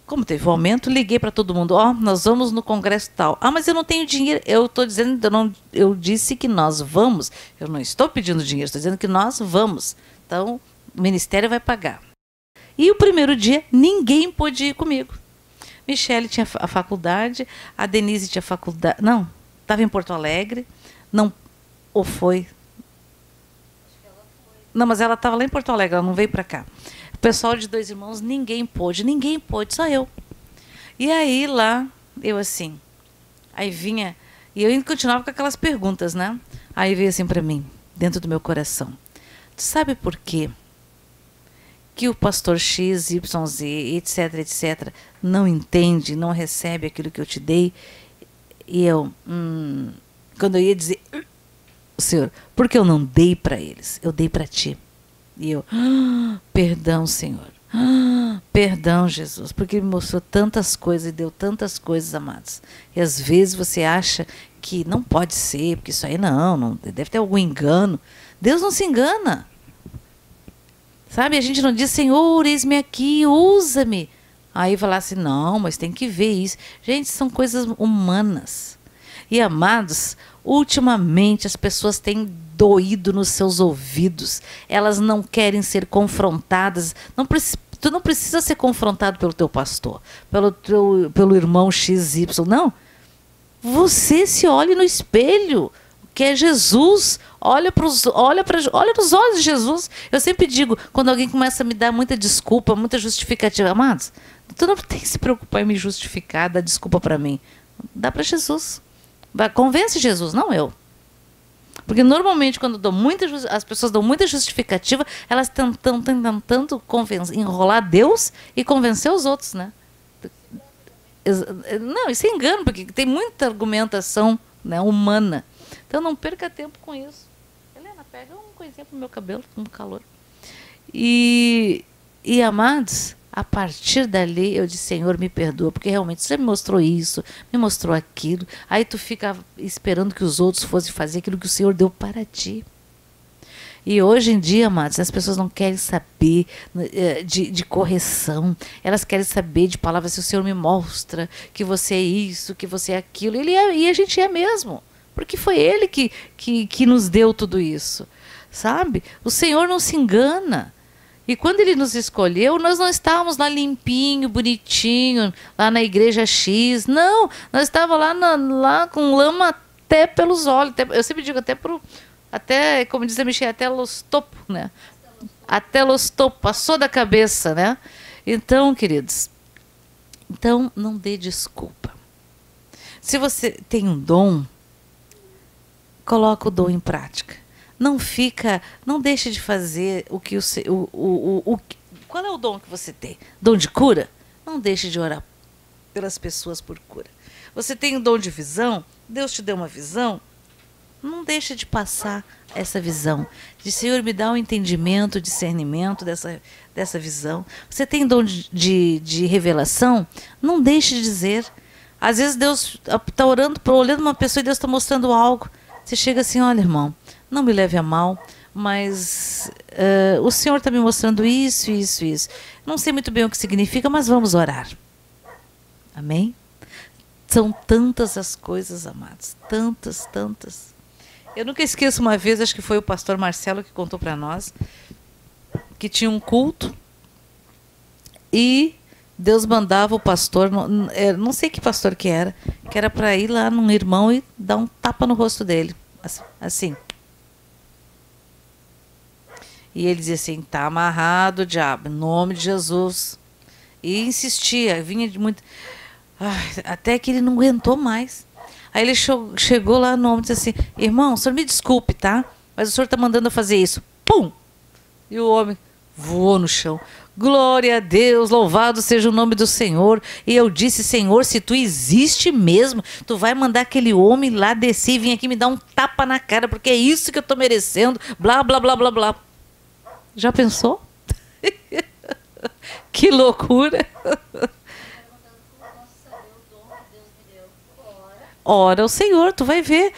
como teve um aumento, liguei para todo mundo. Nós vamos no congresso tal. Mas eu não tenho dinheiro. Eu estou dizendo, eu disse que nós vamos. Eu não estou pedindo dinheiro, estou dizendo que nós vamos. Então, o ministério vai pagar. E o primeiro dia, ninguém pôde ir comigo. Michele tinha a faculdade, a Denise tinha faculdade. Não, estava em Porto Alegre. Não, ou foi? Não, mas ela estava lá em Porto Alegre, ela não veio para cá. O pessoal de Dois Irmãos, ninguém pôde, só eu. E aí lá, eu assim, aí vinha, e eu ainda continuava com aquelas perguntas, né? Aí veio assim para mim, dentro do meu coração. Tu sabe por quê que o pastor X, Y, Z, etc, etc, não entende, não recebe aquilo que eu te dei? E eu, quando eu ia dizer, Senhor, porque eu não dei para eles, eu dei para ti. E eu, perdão, Senhor, perdão, Jesus, porque Ele me mostrou tantas coisas e deu tantas coisas, amados. E às vezes você acha que não pode ser, porque isso aí não deve ter algum engano. Deus não se engana. Sabe, a gente não diz, Senhor, eis-me aqui, usa-me. Aí falar assim, não, mas tem que ver isso. Gente, são coisas humanas. E, amados, ultimamente as pessoas têm doído nos seus ouvidos. Elas não querem ser confrontadas. Tu não precisa ser confrontado pelo teu pastor, pelo irmão XY. Não. Você se olhe no espelho, que é Jesus. Olha nos olhos de Jesus. Eu sempre digo, quando alguém começa a me dar muita desculpa, muita justificativa, amados, tu não tem que se preocupar em me justificar, dar desculpa para mim. Dá para Jesus. Convence Jesus, não eu. Porque normalmente quando as pessoas dão muita justificativa, elas estão tentando enrolar Deus e convencer os outros, né? Não, isso é engano, porque tem muita argumentação, né, humana. Então não perca tempo com isso. Helena, pega uma coisinha pro meu cabelo, com calor. E amados, a partir dali eu disse, Senhor, me perdoa, porque realmente você me mostrou isso, me mostrou aquilo. Aí tu fica esperando que os outros fossem fazer aquilo que o Senhor deu para ti. E hoje em dia, amados, as pessoas não querem saber de correção. Elas querem saber de palavras, se o Senhor me mostra que você é isso, que você é aquilo. E a gente é mesmo. Porque foi Ele que nos deu tudo isso. Sabe? O Senhor não se engana. E quando Ele nos escolheu, nós não estávamos lá limpinho, bonitinho, lá na igreja X. Não, nós estávamos lá com lama até pelos olhos. Eu sempre digo até, como diz a Michelle, até los topo, né? Até los topo, passou da cabeça, né? Então, queridos, não dê desculpa. Se você tem um dom, coloca o dom em prática. Não deixe de fazer o que qual é o dom que você tem? Dom de cura? Não deixe de orar pelas pessoas por cura. Você tem um dom de visão? Deus te deu uma visão? Não deixe de passar essa visão. De Senhor, me dá um entendimento, discernimento dessa visão. Você tem dom de revelação? Não deixe de dizer. Às vezes Deus está olhando uma pessoa e Deus está mostrando algo. Você chega assim, olha, irmão, não me leve a mal, mas o Senhor está me mostrando isso. Não sei muito bem o que significa, mas vamos orar. Amém? São tantas as coisas, amados. Tantas. Eu nunca esqueço uma vez, acho que foi o pastor Marcelo que contou para nós, que tinha um culto e Deus mandava o pastor, não sei que pastor que era para ir lá num irmão e dar um tapa no rosto dele. Assim. E ele dizia assim, tá amarrado, diabo, em nome de Jesus. E insistia, vinha de muito... Ai, até que ele não aguentou mais. Aí ele chegou lá no homem e disse assim, irmão, o senhor me desculpe, tá? Mas o senhor está mandando eu fazer isso. Pum! E o homem voou no chão. Glória a Deus, louvado seja o nome do Senhor. E eu disse, Senhor, se tu existe mesmo, tu vai mandar aquele homem lá descer e vir aqui me dar um tapa na cara, porque é isso que eu estou merecendo, blá, blá, blá, blá, blá. Já pensou? Que loucura! Ora ao Senhor, tu vai ver.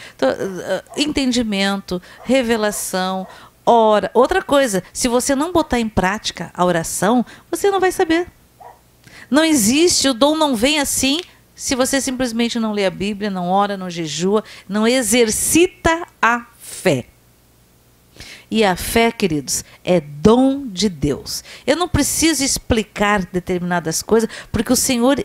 Entendimento, revelação, ora. Outra coisa, se você não botar em prática a oração, você não vai saber. Não existe, o dom não vem assim, se você simplesmente não lê a Bíblia, não ora, não jejua, não exercita a fé. E a fé, queridos, é dom de Deus. Eu não preciso explicar determinadas coisas, porque o Senhor,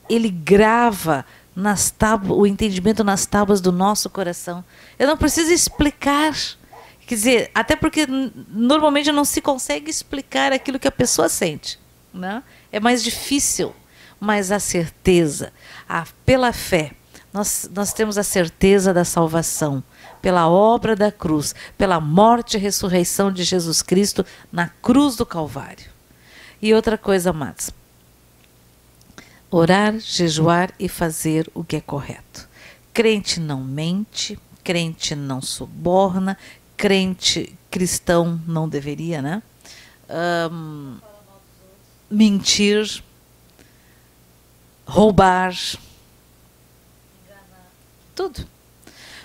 Ele grava nas tábuas, o entendimento nas tábuas do nosso coração. Eu não preciso explicar. Quer dizer, até porque normalmente não se consegue explicar aquilo que a pessoa sente, né? É mais difícil, mas a certeza, pela fé, nós temos a certeza da salvação, pela obra da cruz, pela morte e ressurreição de Jesus Cristo na cruz do Calvário. E outra coisa, amados, orar, jejuar e fazer o que é correto. Crente não mente, crente não suborna, crente cristão não deveria, né? Mentir, roubar, tudo.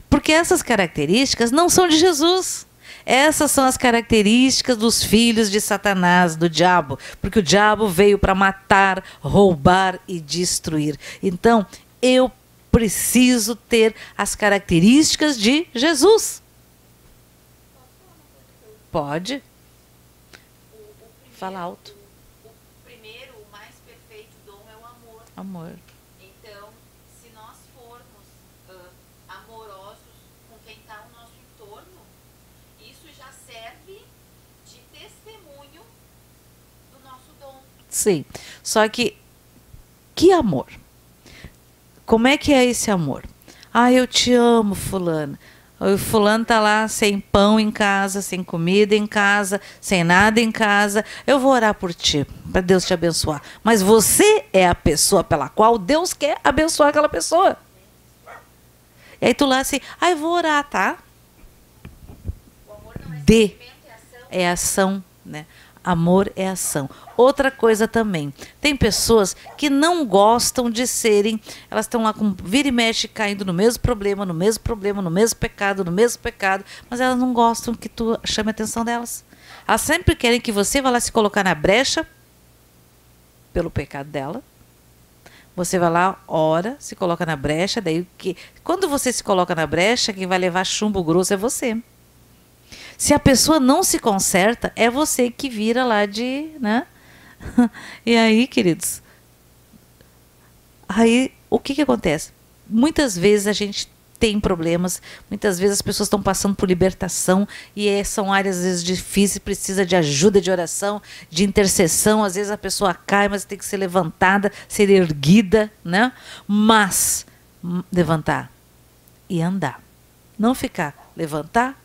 Porque essas características não são de Jesus. Essas são as características dos filhos de Satanás, do diabo. Porque o diabo veio para matar, roubar e destruir. Então, eu preciso ter as características de Jesus. Pode? Fala alto. O primeiro, o mais perfeito dom é o amor. Amor. Então, se nós formos amorosos com quem está ao nosso entorno, isso já serve de testemunho do nosso dom. Sim. Só que amor? Como é que é esse amor? Ah, eu te amo, fulano. O fulano está lá sem pão em casa, sem comida em casa, sem nada em casa. Eu vou orar por ti, para Deus te abençoar. Mas você é a pessoa pela qual Deus quer abençoar aquela pessoa. E aí tu lá assim, eu vou orar, tá? O amor não é sentimento, é ação. É ação, né? Amor é ação. Outra coisa também, tem pessoas que não gostam de serem, elas estão lá com vira e mexe caindo no mesmo problema, no mesmo problema, no mesmo pecado, mas elas não gostam que tu chame a atenção delas. Elas sempre querem que você vá lá se colocar na brecha pelo pecado dela. Você vai lá, ora, se coloca na brecha, daí quando você se coloca na brecha, quem vai levar chumbo grosso é você. Se a pessoa não se conserta, é você que vira lá de, né? E aí, queridos, aí o que acontece? Muitas vezes a gente tem problemas, muitas vezes as pessoas estão passando por libertação e são áreas às vezes difíceis, precisa de ajuda, de oração, de intercessão, às vezes a pessoa cai, mas tem que ser levantada, ser erguida, né? Mas levantar e andar, não ficar levantar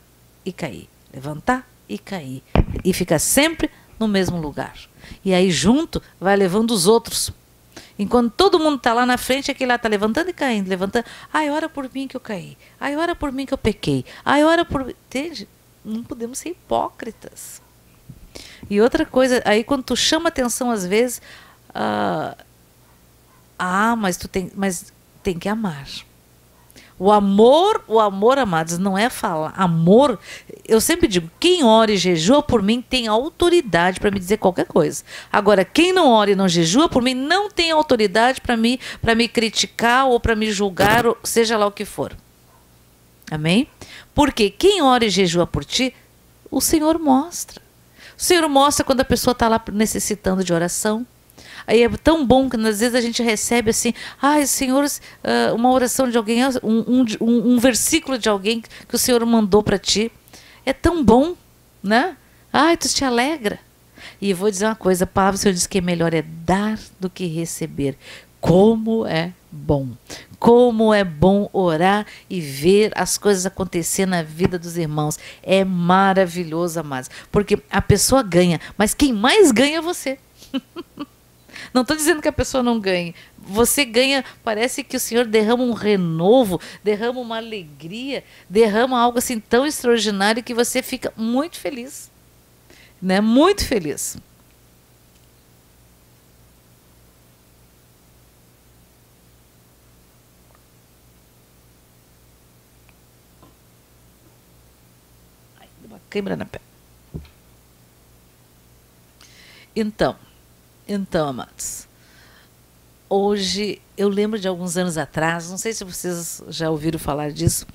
e cair. Levantar e cair. E fica sempre no mesmo lugar. E aí junto vai levando os outros. Enquanto todo mundo está lá na frente, aquele lá está levantando e caindo, levantando. Ai, ora por mim que eu caí. Ai, ora por mim que eu pequei. Ai, ora por... Entende? Não podemos ser hipócritas. E outra coisa, aí quando tu chama atenção às vezes, mas tem que amar. O amor, amados, não é falar. Amor, eu sempre digo, quem ora e jejua por mim tem autoridade para me dizer qualquer coisa. Agora, quem não ora e não jejua por mim não tem autoridade para me criticar ou para me julgar, ou seja lá o que for. Amém? Porque quem ora e jejua por ti, o Senhor mostra. O Senhor mostra quando a pessoa está lá necessitando de oração. Aí é tão bom que às vezes a gente recebe assim, Senhor, uma oração de alguém, um versículo de alguém que o Senhor mandou para ti. É tão bom. né? Ai, tu te alegra. E eu vou dizer uma coisa, a palavra do Senhor diz que melhor é dar do que receber. Como é bom. Como é bom orar e ver as coisas acontecer na vida dos irmãos. É maravilhoso, amados. Porque a pessoa ganha, mas quem mais ganha é você. Não estou dizendo que a pessoa não ganhe. Você ganha, parece que o Senhor derrama um renovo, derrama uma alegria, derrama algo assim tão extraordinário que você fica muito feliz. Né? Muito feliz. Ai, deu uma câimbra na pele. Então, amados, hoje, eu lembro de alguns anos atrás, não sei se vocês já ouviram falar disso,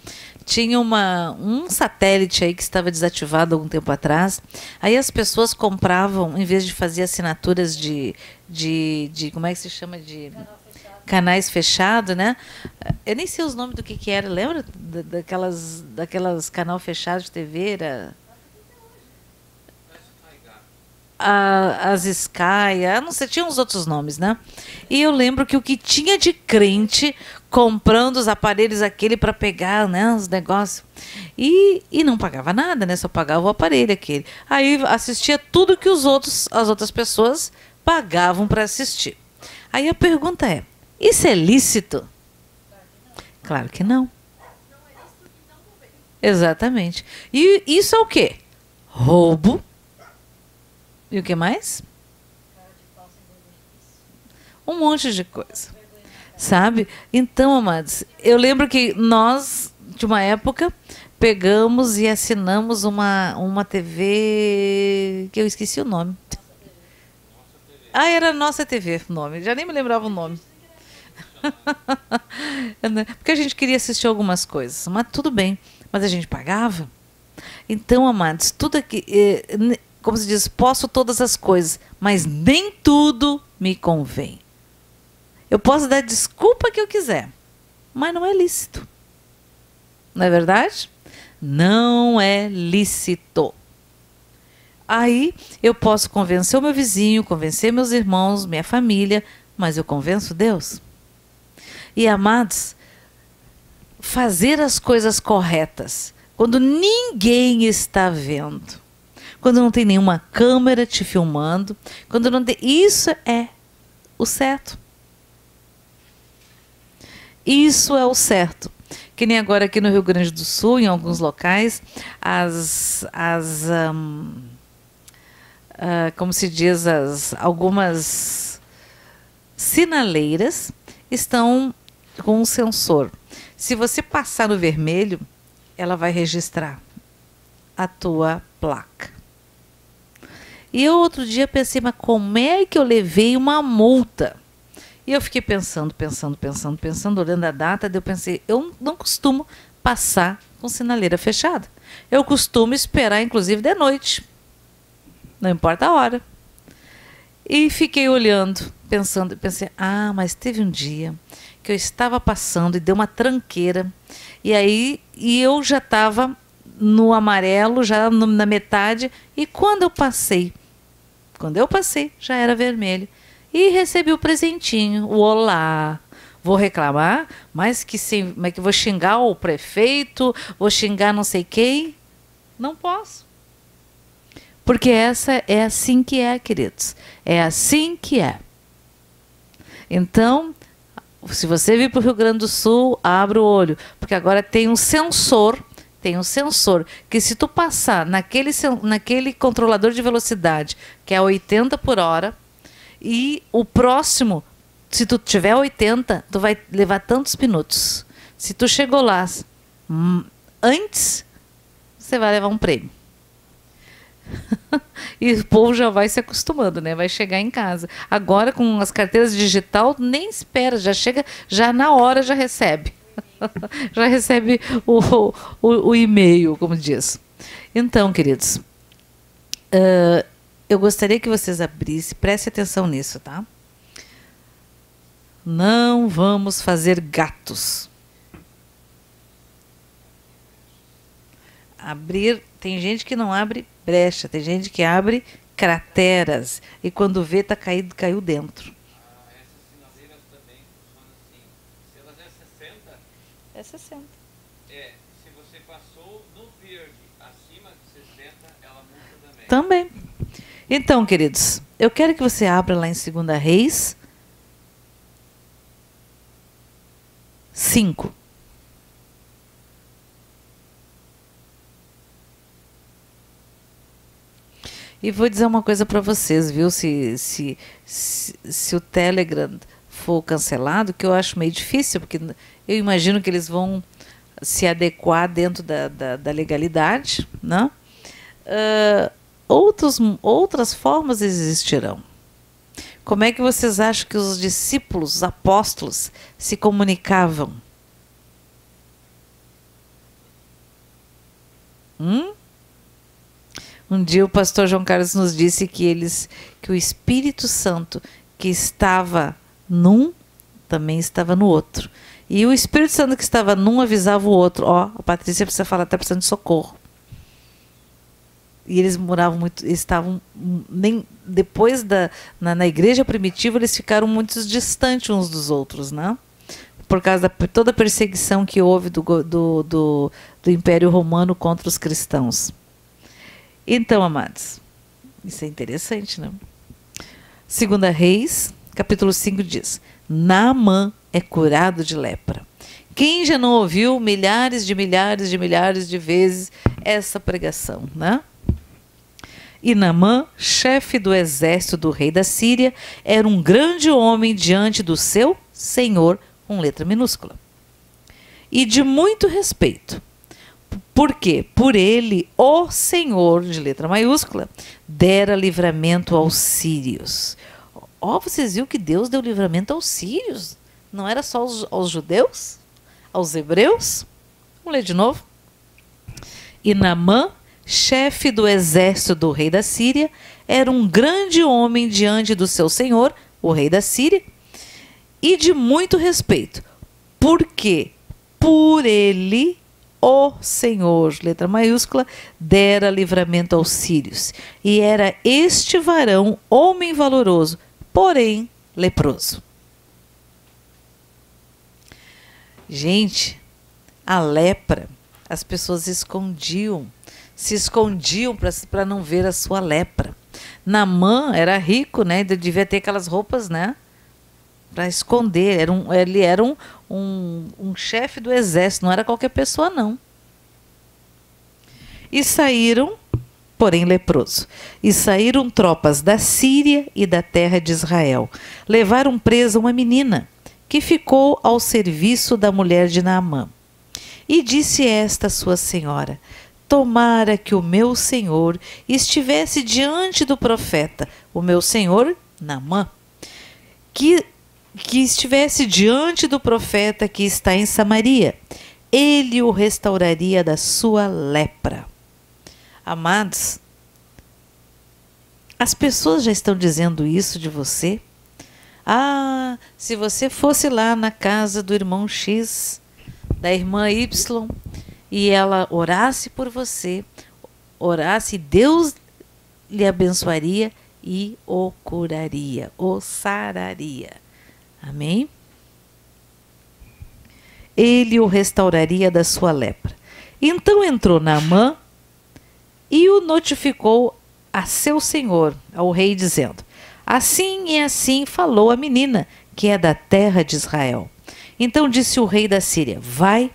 tinha um satélite aí que estava desativado há algum tempo atrás, aí as pessoas compravam, em vez de fazer assinaturas de como é que se chama, de canais fechados, né? Eu nem sei os nomes do que era, lembra daquelas canal fechado de TV, era... as Sky, não sei, tinha uns outros nomes, né? E eu lembro que o que tinha de crente comprando os aparelhos aquele para pegar, né, os negócios. E não pagava nada, né? Só pagava o aparelho aquele. Aí assistia tudo que as outras pessoas pagavam para assistir. Aí a pergunta é: isso é lícito? Claro que não. Exatamente. E isso é o quê? Roubo. E o que mais? Um monte de coisa. Sabe? Então, amados, eu lembro que nós, de uma época, pegamos e assinamos uma TV que eu esqueci o nome. Era Nossa TV o nome. Já nem me lembrava o nome. Porque a gente queria assistir algumas coisas. Mas tudo bem. Mas a gente pagava. Então, amados, tudo aqui... como se diz, posso todas as coisas, mas nem tudo me convém. Eu posso dar desculpa que eu quiser, mas não é lícito. Não é verdade? Não é lícito. Aí eu posso convencer o meu vizinho, convencer meus irmãos, minha família, mas eu convenço Deus. E, amados, fazer as coisas corretas, quando ninguém está vendo, quando não tem nenhuma câmera te filmando, quando não tem... Isso é o certo. Isso é o certo. Que nem agora aqui no Rio Grande do Sul, em alguns locais, como se diz, algumas sinaleiras estão com um sensor. Se você passar no vermelho, ela vai registrar a tua placa. E eu outro dia pensei, mas como é que eu levei uma multa? E eu fiquei pensando, olhando a data, daí eu pensei, eu não costumo passar com sinaleira fechada. Eu costumo esperar, inclusive, de noite. Não importa a hora. E fiquei olhando, pensando, pensei, mas teve um dia que eu estava passando e deu uma tranqueira. E eu já estava no amarelo, já na metade, e quando eu passei, já era vermelho. E recebi o presentinho, o olá. Vou reclamar, mas que vou xingar o prefeito, vou xingar não sei quem. Não posso. Porque essa é assim que é, queridos. É assim que é. Então, se você vir para o Rio Grande do Sul, abra o olho. Porque agora tem um sensor que se tu passar naquele controlador de velocidade, que é 80 por hora, e o próximo, se tu tiver 80, tu vai levar tantos minutos. Se tu chegou lá antes, você vai levar um prêmio. E o povo já vai se acostumando, né? Vai chegar em casa. Agora, com as carteiras digital, nem espera, já chega, já na hora já recebe. Já recebe o e-mail, como diz. Então, queridos, eu gostaria que vocês abrissem, prestem atenção nisso, tá? Não vamos fazer gatos. Abrir, tem gente que não abre brecha, tem gente que abre crateras e quando vê tá caído, caiu dentro. Essas sinaleiras também funcionam assim. Se elas é 60, É 60. se você passou no verde acima de 60, ela muda também. Também. Então, queridos, eu quero que você abra lá em 2 Reis 5. E vou dizer uma coisa para vocês, viu? Se o Telegram for cancelado, que eu acho meio difícil, porque eu imagino que eles vão se adequar dentro da legalidade, né? Outras formas existirão. Como é que vocês acham que os discípulos, os apóstolos, se comunicavam? Um dia o pastor João Carlos nos disse que o Espírito Santo que estava num também estava no outro. E o Espírito Santo que estava num avisava o outro, a Patrícia precisa falar, está precisando de socorro. E eles moravam muito, eles estavam nem depois na igreja primitiva eles ficaram muito distantes uns dos outros, né? Por causa da toda a perseguição que houve do Império Romano contra os cristãos. Então, amados, isso é interessante, né? 2 Reis, capítulo 5 diz: Naamã é curado de lepra. Quem já não ouviu milhares de vezes essa pregação, né? E Naamã, chefe do exército do rei da Síria, era um grande homem diante do seu senhor, com letra minúscula, e de muito respeito. Porque por ele o Senhor, de letra maiúscula, dera livramento aos sírios. Vocês viram que Deus deu livramento aos sírios? Não era só aos judeus? Aos hebreus? Vamos ler de novo. E Naamã, chefe do exército do rei da Síria, era um grande homem diante do seu senhor, o rei da Síria, e de muito respeito, porque por ele o Senhor, letra maiúscula, dera livramento aos sírios. E era este varão homem valoroso, porém leproso. Gente, a lepra, as pessoas se escondiam para não ver a sua lepra. Naamã era rico, né? Devia ter aquelas roupas, né? Para esconder. Ele era um chefe do exército, não era qualquer pessoa, não. E saíram, porém leproso, e saíram tropas da Síria e da terra de Israel. Levaram presa uma menina, que ficou ao serviço da mulher de Naamã. E disse esta sua senhora: tomara que o meu senhor estivesse diante do profeta, o meu senhor Naamã, que estivesse diante do profeta que está em Samaria, ele o restauraria da sua lepra. Amados, as pessoas já estão dizendo isso de você. Se você fosse lá na casa do irmão X, da irmã Y, e ela orasse por você, orasse, Deus lhe abençoaria e o curaria, o sararia. Amém? Ele o restauraria da sua lepra. Então entrou Naamã e o notificou a seu senhor, ao rei, dizendo: assim e assim falou a menina, que é da terra de Israel. Então disse o rei da Síria: vai,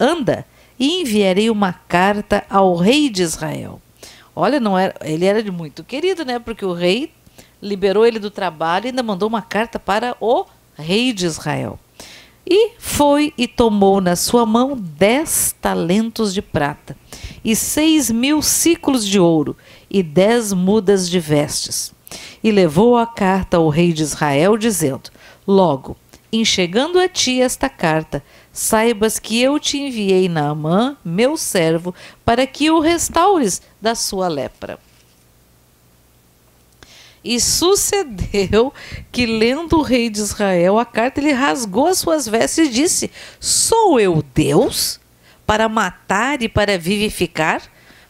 anda, e enviarei uma carta ao rei de Israel. Olha, ele era muito querido, né? Porque o rei liberou ele do trabalho e ainda mandou uma carta para o rei de Israel. E foi e tomou na sua mão 10 talentos de prata, e 6.000 ciclos de ouro, e 10 mudas de vestes. E levou a carta ao rei de Israel, dizendo: logo, em chegando a ti esta carta, saibas que eu te enviei Naamã, meu servo, para que o restaures da sua lepra. E sucedeu que, lendo o rei de Israel a carta, ele rasgou as suas vestes e disse: sou eu Deus para matar e para vivificar,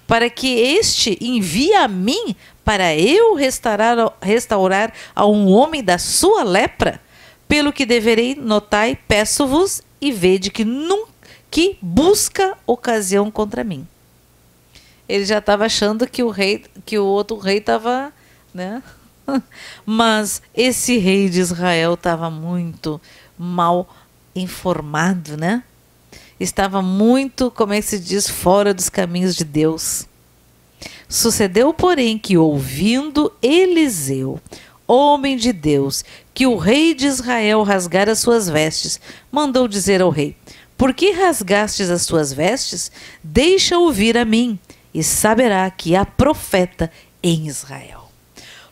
para que este envie a mim para eu restaurar a um homem da sua lepra? Pelo que deverei, notai, peço-vos e vede que busca ocasião contra mim. Ele já estava achando que o outro rei estava, né? Mas esse rei de Israel estava muito mal informado, né? Estava muito, como é que se diz, fora dos caminhos de Deus. Sucedeu, porém, que ouvindo Eliseu, homem de Deus, que o rei de Israel rasgara suas vestes, mandou dizer ao rei: por que rasgastes as tuas vestes? Deixa-o vir a mim, e saberá que há profeta em Israel.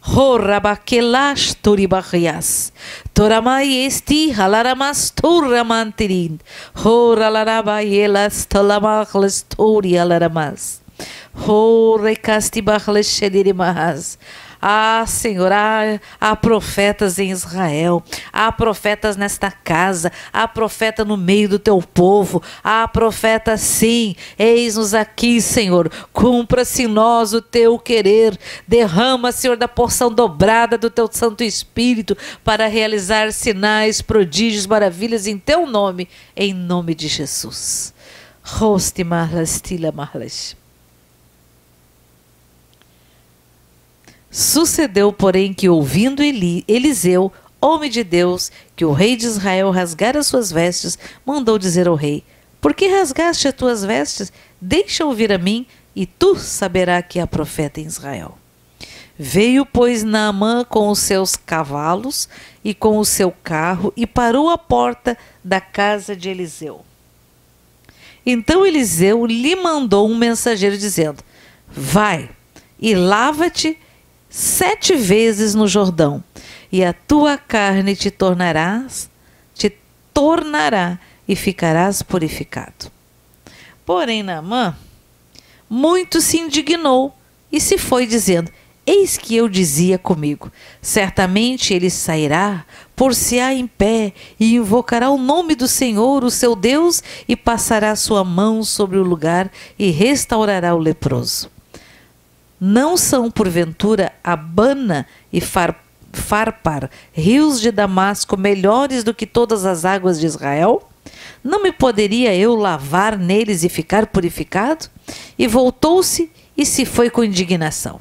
Horabaquelash turibarias, toramai esti halaramas turamantirin, horalarabaielas talamachles torialaramas, horecastibachles shedirimahas. Ah, Senhor, há profetas em Israel, há profetas nesta casa, há profeta no meio do teu povo, há profeta sim, eis-nos aqui, Senhor, cumpra-se em nós o teu querer, derrama, Senhor, da porção dobrada do teu Santo Espírito para realizar sinais, prodígios, maravilhas em teu nome, em nome de Jesus. Rosti marlas tila marlas. Sucedeu, porém, que ouvindo Eliseu, homem de Deus, que o rei de Israel rasgara suas vestes, mandou dizer ao rei: por que rasgaste as tuas vestes? Deixa-o vir a mim, e tu saberás que há profeta em Israel. Veio, pois, Naamã com os seus cavalos e com o seu carro, e parou à porta da casa de Eliseu. Então Eliseu lhe mandou um mensageiro, dizendo: vai e lava-te 7 vezes no Jordão, e a tua carne te tornará e ficarás purificado. Porém, Naamã muito se indignou e se foi, dizendo: eis que eu dizia comigo, certamente ele sairá, por-se-á em pé, e invocará o nome do Senhor, o seu Deus, e passará sua mão sobre o lugar, e restaurará o leproso. Não são, porventura, Abana e Farpar, rios de Damasco, melhores do que todas as águas de Israel? Não me poderia eu lavar neles e ficar purificado? E voltou-se e se foi com indignação.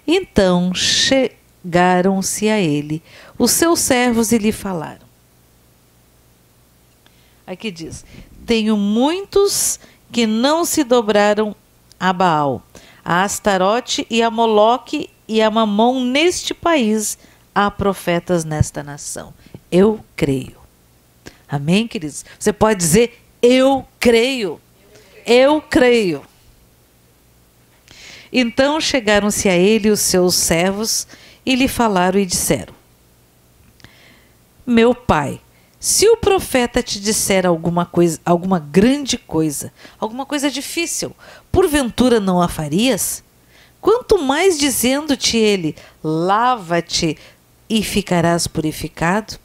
Então chegaram-se a ele os seus servos e lhe falaram. Aqui diz: tenho muitos que não se dobraram a Baal, a Astarote e a Moloque e a Mamon neste país. Há profetas nesta nação. Eu creio. Amém, queridos? Você pode dizer: eu creio. Eu creio. Então chegaram-se a ele os seus servos e lhe falaram e disseram: meu pai, se o profeta te disser alguma coisa, alguma grande coisa, alguma coisa difícil, porventura não a farias? Quanto mais dizendo-te ele: lava-te e ficarás purificado?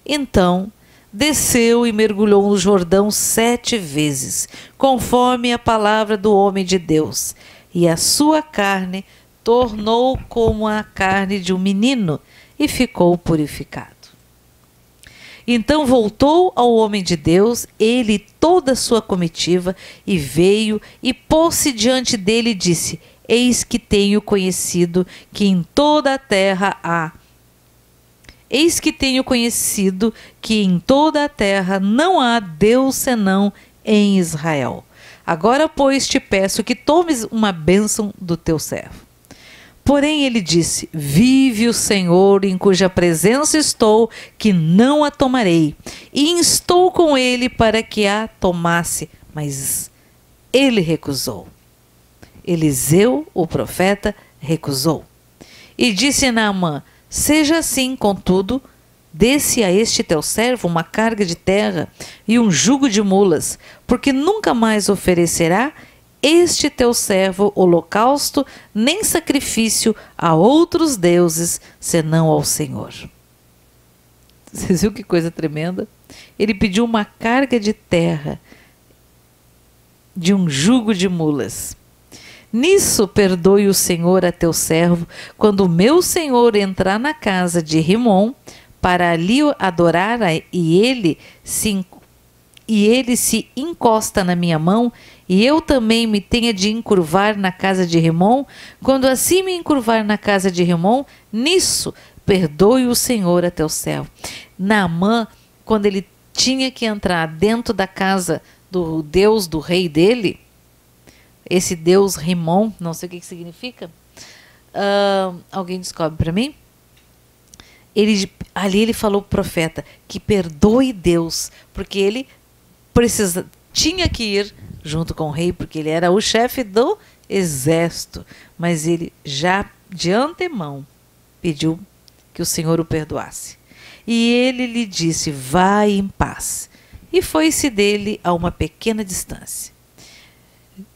Então desceu e mergulhou no Jordão 7 vezes, conforme a palavra do homem de Deus, e a sua carne tornou como a carne de um menino, e ficou purificado. Então voltou ao homem de Deus, ele e toda a sua comitiva, e veio e pôs-se diante dele e disse: eis que tenho conhecido que em toda a terra há. Eis que tenho conhecido que em toda a terra não há Deus senão em Israel. Agora, pois, te peço que tomes uma bênção do teu servo. Porém ele disse: vive o Senhor, em cuja presença estou, que não a tomarei. E instou com ele para que a tomasse, mas ele recusou. Eliseu, o profeta, recusou. E disse Naamã: seja assim, contudo, dê-se a este teu servo uma carga de terra e um jugo de mulas, porque nunca mais oferecerá este teu servo holocausto, nem sacrifício a outros deuses, senão ao Senhor. Vocês viram que coisa tremenda? Ele pediu uma carga de terra, de um jugo de mulas. Nisso perdoe o Senhor a teu servo, quando o meu senhor entrar na casa de Rimom, para ali adorar, e ele se encosta na minha mão, e eu também me tenha de encurvar na casa de Rimom, quando assim me encurvar na casa de Rimom, nisso perdoe o Senhor a teu servo. Naamã, quando ele tinha que entrar dentro da casa do Deus, do rei dele, esse Deus Rimom, não sei o que significa, alguém descobre para mim? Ali ele falou para o profeta que perdoe Deus, porque ele tinha que ir junto com o rei, porque ele era o chefe do exército, mas ele já de antemão pediu que o Senhor o perdoasse. E ele lhe disse: vai em paz. E foi-se dele a uma pequena distância.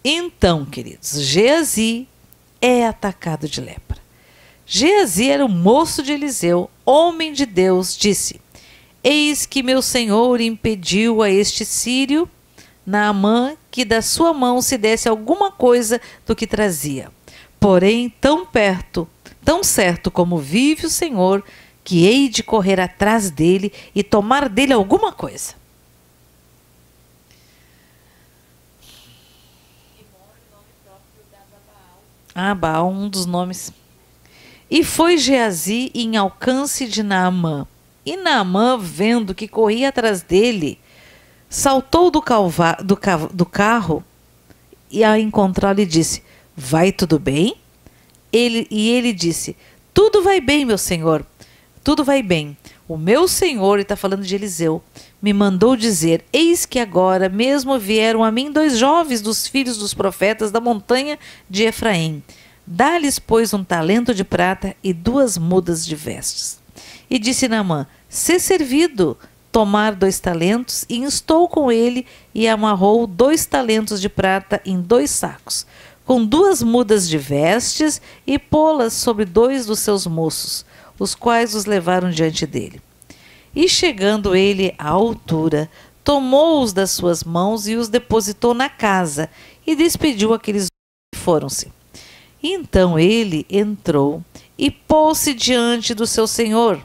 Então, queridos, Geazi é atacado de lepra. Geazi era o moço de Eliseu, homem de Deus, disse: eis que meu senhor impediu a este sírio, Naamã, que da sua mão se desse alguma coisa do que trazia. Porém, tão certo como vive o Senhor, que hei de correr atrás dele e tomar dele alguma coisa. Baal, um dos nomes. E foi Geazi em alcance de Naamã. E Naamã, vendo que corria atrás dele, saltou do carro e, ao encontrá-lo, lhe disse: vai tudo bem? Ele disse: tudo vai bem, meu senhor, tudo vai bem. O meu senhor, ele está falando de Eliseu, me mandou dizer: eis que agora mesmo vieram a mim 2 jovens dos filhos dos profetas da montanha de Efraim. Dá-lhes, pois, 1 talento de prata e 2 mudas de vestes. E disse Naamã: sê servido tomar 2 talentos, e instou com ele e amarrou 2 talentos de prata em 2 sacos, com 2 mudas de vestes, e pô-las sobre 2 dos seus moços, os quais os levaram diante dele. E chegando ele à altura, tomou-os das suas mãos e os depositou na casa, e despediu aqueles que foram-se. Então ele entrou e pôs-se diante do seu senhor,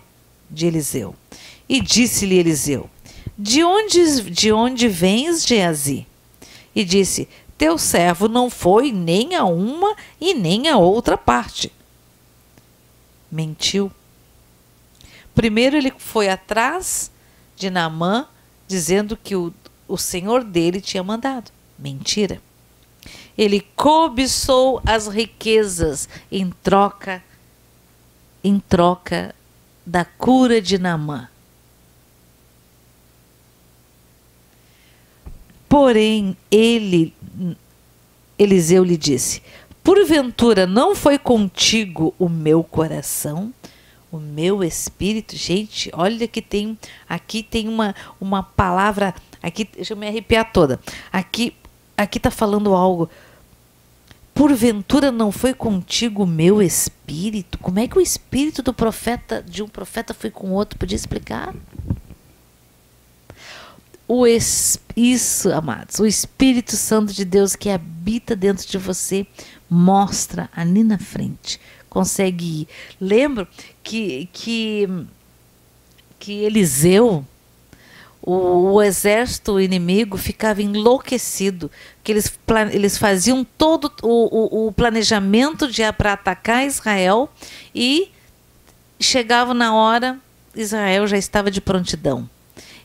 de Eliseu. E disse-lhe Eliseu: de onde vens, Geazi? E disse: teu servo não foi nem a uma e nem a outra parte. Mentiu. Primeiro ele foi atrás de Naamã, dizendo que o senhor dele tinha mandado. Mentira. Ele cobiçou as riquezas em troca da cura de Naamã. Porém, Eliseu lhe disse: porventura não foi contigo o meu coração, o meu espírito? Gente, olha que aqui tem uma palavra, aqui, deixa eu me arrepiar toda. Aqui está falando algo. Porventura não foi contigo o meu espírito? Como é que o espírito de um profeta foi com outro? Podia explicar? Isso, amados, o Espírito Santo de Deus que habita dentro de você mostra ali na frente, consegue ir. Lembro que Eliseu, o exército inimigo ficava enlouquecido, que eles faziam todo o planejamento para atacar Israel, e chegava na hora, Israel já estava de prontidão.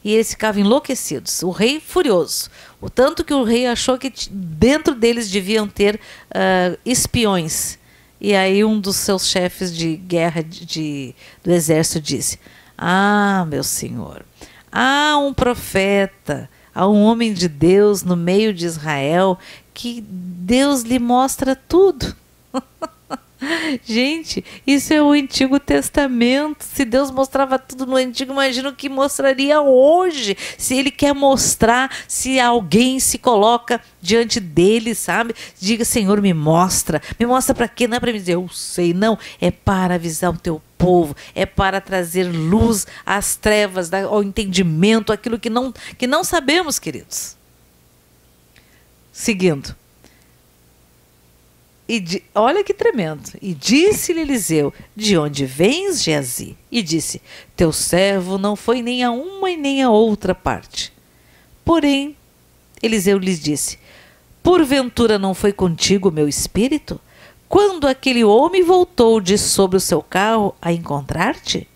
E eles ficavam enlouquecidos. O rei furioso. O tanto que o rei achou que dentro deles deviam ter espiões. E aí um dos seus chefes de guerra do exército disse: ah, meu senhor, há um profeta, há um homem de Deus no meio de Israel, que Deus lhe mostra tudo. Gente, isso é o Antigo Testamento. Se Deus mostrava tudo no Antigo, imagina o que mostraria hoje. Se Ele quer mostrar, se alguém se coloca diante dele, sabe? Diga: Senhor, me mostra para quê? Não é para me dizer eu sei, não. É para avisar o teu povo, é para trazer luz às trevas, ao entendimento, aquilo que não sabemos, queridos. Seguindo. Olha que tremendo. E disse-lhe Eliseu: de onde vens, Geazi? E disse: teu servo não foi nem a uma e nem a outra parte. Porém, Eliseu lhes disse: porventura não foi contigo o meu espírito, quando aquele homem voltou de sobre o seu carro a encontrar-te?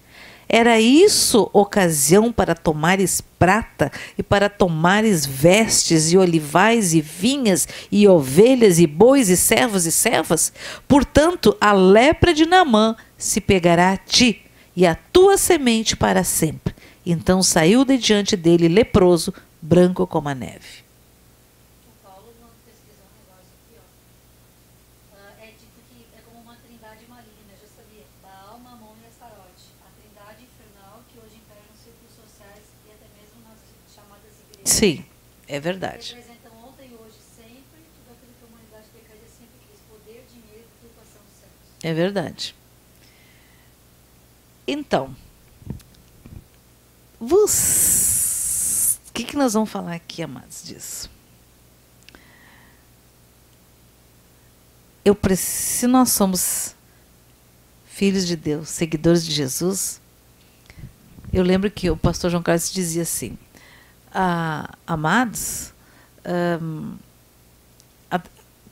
Era isso ocasião para tomares prata e para tomares vestes e olivais e vinhas e ovelhas e bois e servos e servas? Portanto, a lepra de Naamã se pegará a ti e a tua semente para sempre. Então saiu de diante dele leproso, branco como a neve. O Paulo pesquisou um negócio aqui, ó. É dito que é como uma trindade maligna, já sabia. Baal, Mamon e Astarote. A trindade infernal que hoje impera nos círculos sociais e até mesmo nas chamadas igrejas. Sim, é verdade. Representam ontem, hoje, sempre tudo aquilo que a humanidade decaída sempre quis: poder, dinheiro e ocupação dos céus. É verdade. Então, o que nós vamos falar aqui, amados, disso? Se nós somos filhos de Deus, seguidores de Jesus, eu lembro que o pastor João Carlos dizia assim: amados,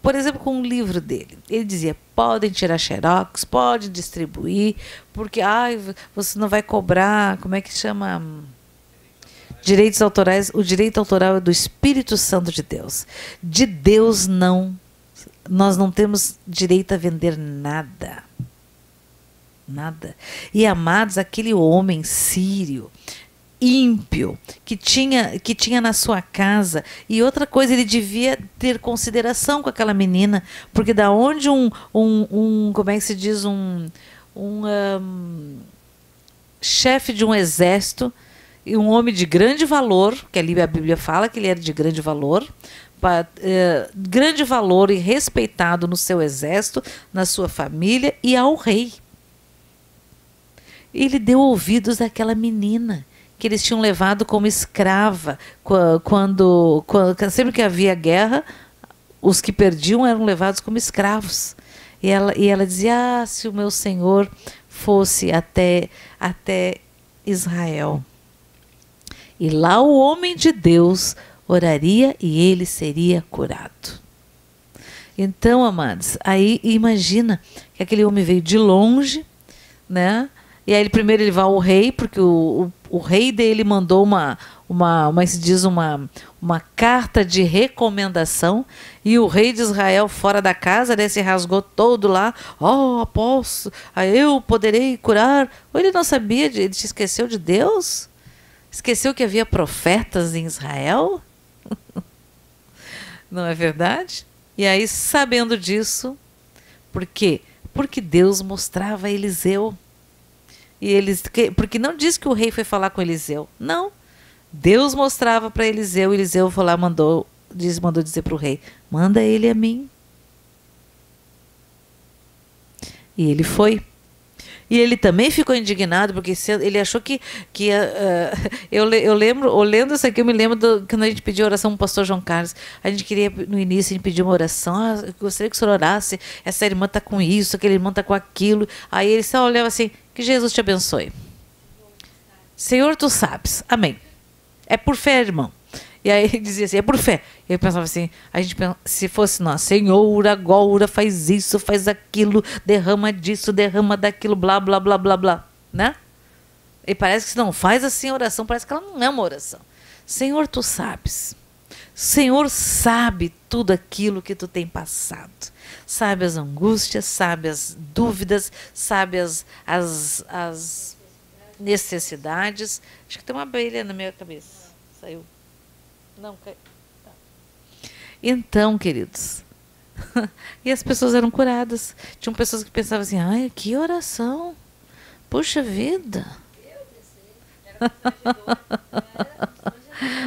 por exemplo, com um livro dele, ele dizia: podem tirar xerox, pode distribuir, porque você não vai cobrar, como é que chama? Direitos autorais. O direito autoral é do Espírito Santo de Deus. De Deus não. Nós não temos direito a vender nada. Nada. E, amados, aquele homem sírio, ímpio, que tinha na sua casa, e outra coisa, ele devia ter consideração com aquela menina, porque da onde como é que se diz, chefe de um exército, e um homem de grande valor, que ali a Bíblia fala que ele era de grande valor e respeitado no seu exército, na sua família e ao rei. Ele deu ouvidos àquela menina que eles tinham levado como escrava. Sempre que havia guerra, os que perdiam eram levados como escravos. E ela dizia: se o meu Senhor fosse até Israel. E lá o homem de Deus oraria e ele seria curado. Então, amados, aí imagina que aquele homem veio de longe, né? E aí primeiro ele vai ao rei, porque o rei dele mandou uma carta de recomendação, e o rei de Israel, fora da casa, né, se rasgou todo lá: posso, eu poderei curar. Ou ele não sabia, ele se esqueceu de Deus? Esqueceu que havia profetas em Israel? Não é verdade? E aí, sabendo disso, por quê? Porque Deus mostrava a Eliseu. Porque não diz que o rei foi falar com Eliseu. Não. Deus mostrava para Eliseu. Eliseu foi lá, mandou dizer para o rei: manda ele a mim. E ele foi. E ele também ficou indignado, porque ele achou que eu lembro, olhando isso aqui, eu me lembro quando a gente pediu oração para o pastor João Carlos. A gente queria, no início, a gente pediu uma oração: eu gostaria que o senhor orasse, essa irmã está com isso, aquele irmão está com aquilo. Aí ele só olhava assim: que Jesus te abençoe. Senhor, tu sabes. Amém. É por fé, irmão. E aí ele dizia assim: é por fé. E eu pensava assim, se fosse nós: Senhor, agora faz isso, faz aquilo, derrama disso, derrama daquilo, blá, blá, blá, blá, blá. Né? E parece que se não faz assim a oração, parece que ela não é uma oração. Senhor, tu sabes. Senhor sabe tudo aquilo que tu tem passado. Sabe as angústias, sabe as dúvidas, sabe as necessidades. Acho que tem uma abelha na minha cabeça. Saiu. Não, cai. Tá. Então, queridos, e as pessoas eram curadas. Tinham pessoas que pensavam assim: ai, que oração. Puxa vida.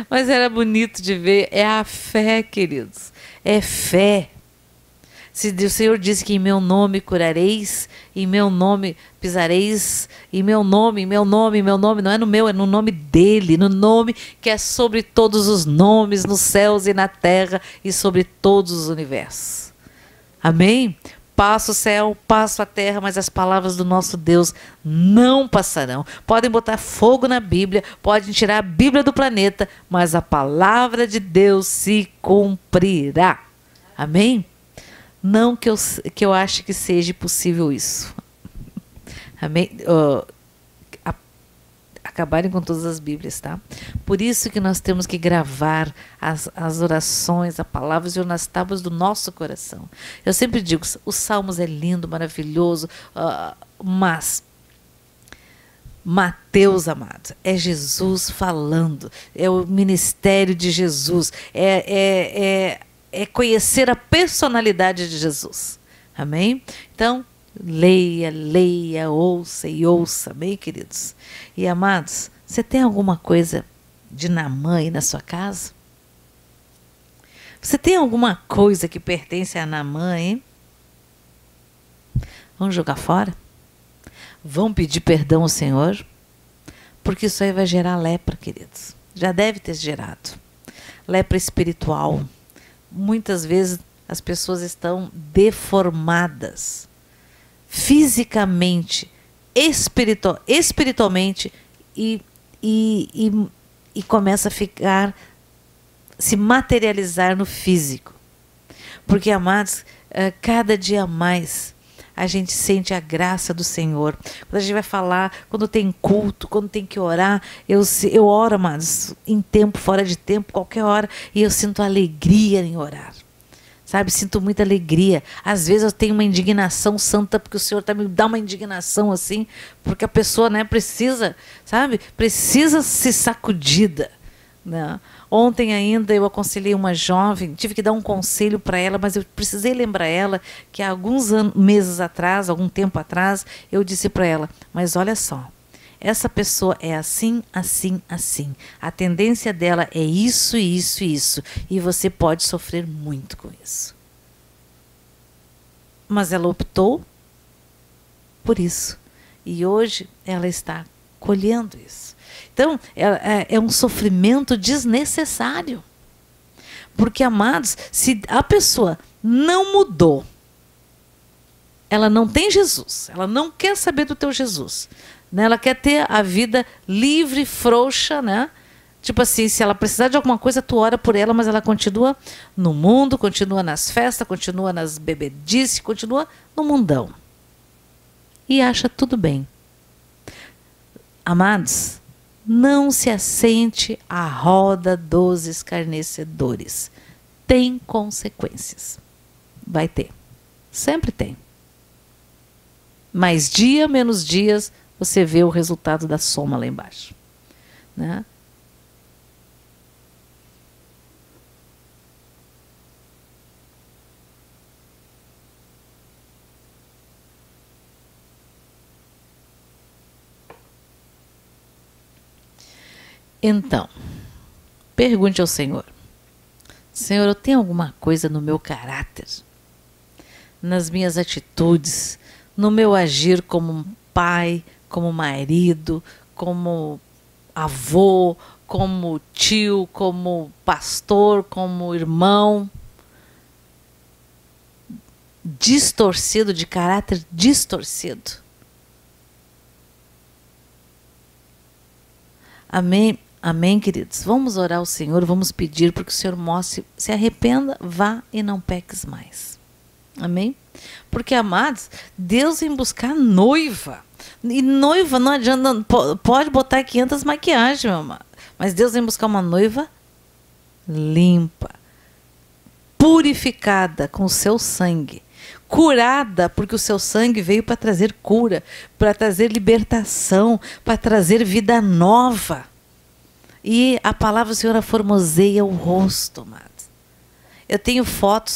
Mas era bonito de ver. É a fé, queridos. É fé. Se o Senhor disse que em meu nome curareis, em meu nome pisareis, em meu nome, não é no meu, é no nome dele, no nome que é sobre todos os nomes, nos céus e na terra e sobre todos os universos. Amém? Passa o céu, passa a terra, mas as palavras do nosso Deus não passarão. Podem botar fogo na Bíblia, podem tirar a Bíblia do planeta, mas a palavra de Deus se cumprirá. Amém? Não que eu ache que seja possível isso. Amém? Acabarem com todas as Bíblias, tá? Por isso que nós temos que gravar as orações, as palavras nas tábuas do nosso coração. Eu sempre digo, os Salmos é lindo, maravilhoso, mas Mateus, amado, é Jesus falando, é o ministério de Jesus, é conhecer a personalidade de Jesus. Amém? Então, leia, ouça e ouça, bem, queridos? E amados, você tem alguma coisa de Naamã aí na sua casa? Você tem alguma coisa que pertence a Naamã, hein? Vamos jogar fora? Vamos pedir perdão ao Senhor? Porque isso aí vai gerar lepra, queridos. Já deve ter gerado. Lepra espiritual. Muitas vezes as pessoas estão deformadas. Fisicamente, espiritualmente e começa a se materializar no físico. Porque, amados, cada dia mais a gente sente a graça do Senhor. Quando a gente vai falar, quando tem culto, quando tem que orar, eu oro, amados, em tempo, fora de tempo, qualquer hora, e eu sinto alegria em orar. Sabe, sinto muita alegria. Às vezes eu tenho uma indignação santa, porque o Senhor me dá uma indignação assim, porque a pessoa, né, precisa, sabe, precisa ser sacudida. Né? Ontem ainda eu aconselhei uma jovem, tive que dar um conselho para ela, mas eu precisei lembrar ela que há alguns meses atrás, algum tempo atrás, eu disse para ela, mas olha só, essa pessoa é assim, assim, assim. A tendência dela é isso, isso, isso. E você pode sofrer muito com isso. Mas ela optou por isso. E hoje ela está colhendo isso. Então, é um sofrimento desnecessário. Porque, amados, se a pessoa não mudou, ela não tem Jesus, ela não quer saber do teu Jesus, né? Ela quer ter a vida livre, frouxa, né? Tipo assim, se ela precisar de alguma coisa, tu ora por ela, mas ela continua no mundo, continua nas festas, continua nas bebedices, continua no mundão. E acha tudo bem. Amados, não se assente à roda dos escarnecedores. Tem consequências. Vai ter. Sempre tem. Mais dia, menos dias, você vê o resultado da soma lá embaixo. Né? Então, pergunte ao Senhor. Senhor, eu tenho alguma coisa no meu caráter, nas minhas atitudes, no meu agir como pai, como marido, como avô, como tio, como pastor, como irmão, distorcido, de caráter distorcido. Amém? Amém, queridos? Vamos orar ao Senhor, vamos pedir para que o Senhor mostre, se arrependa, vá e não peques mais. Amém? Porque, amados, Deus vem buscar noiva. E noiva não adianta, pode botar 500 maquiagens, meu amado. Mas Deus vem buscar uma noiva limpa, purificada com o seu sangue, curada, porque o seu sangue veio para trazer cura, para trazer libertação, para trazer vida nova. E a palavra do Senhor formoseia o rosto, amado. Eu tenho fotos.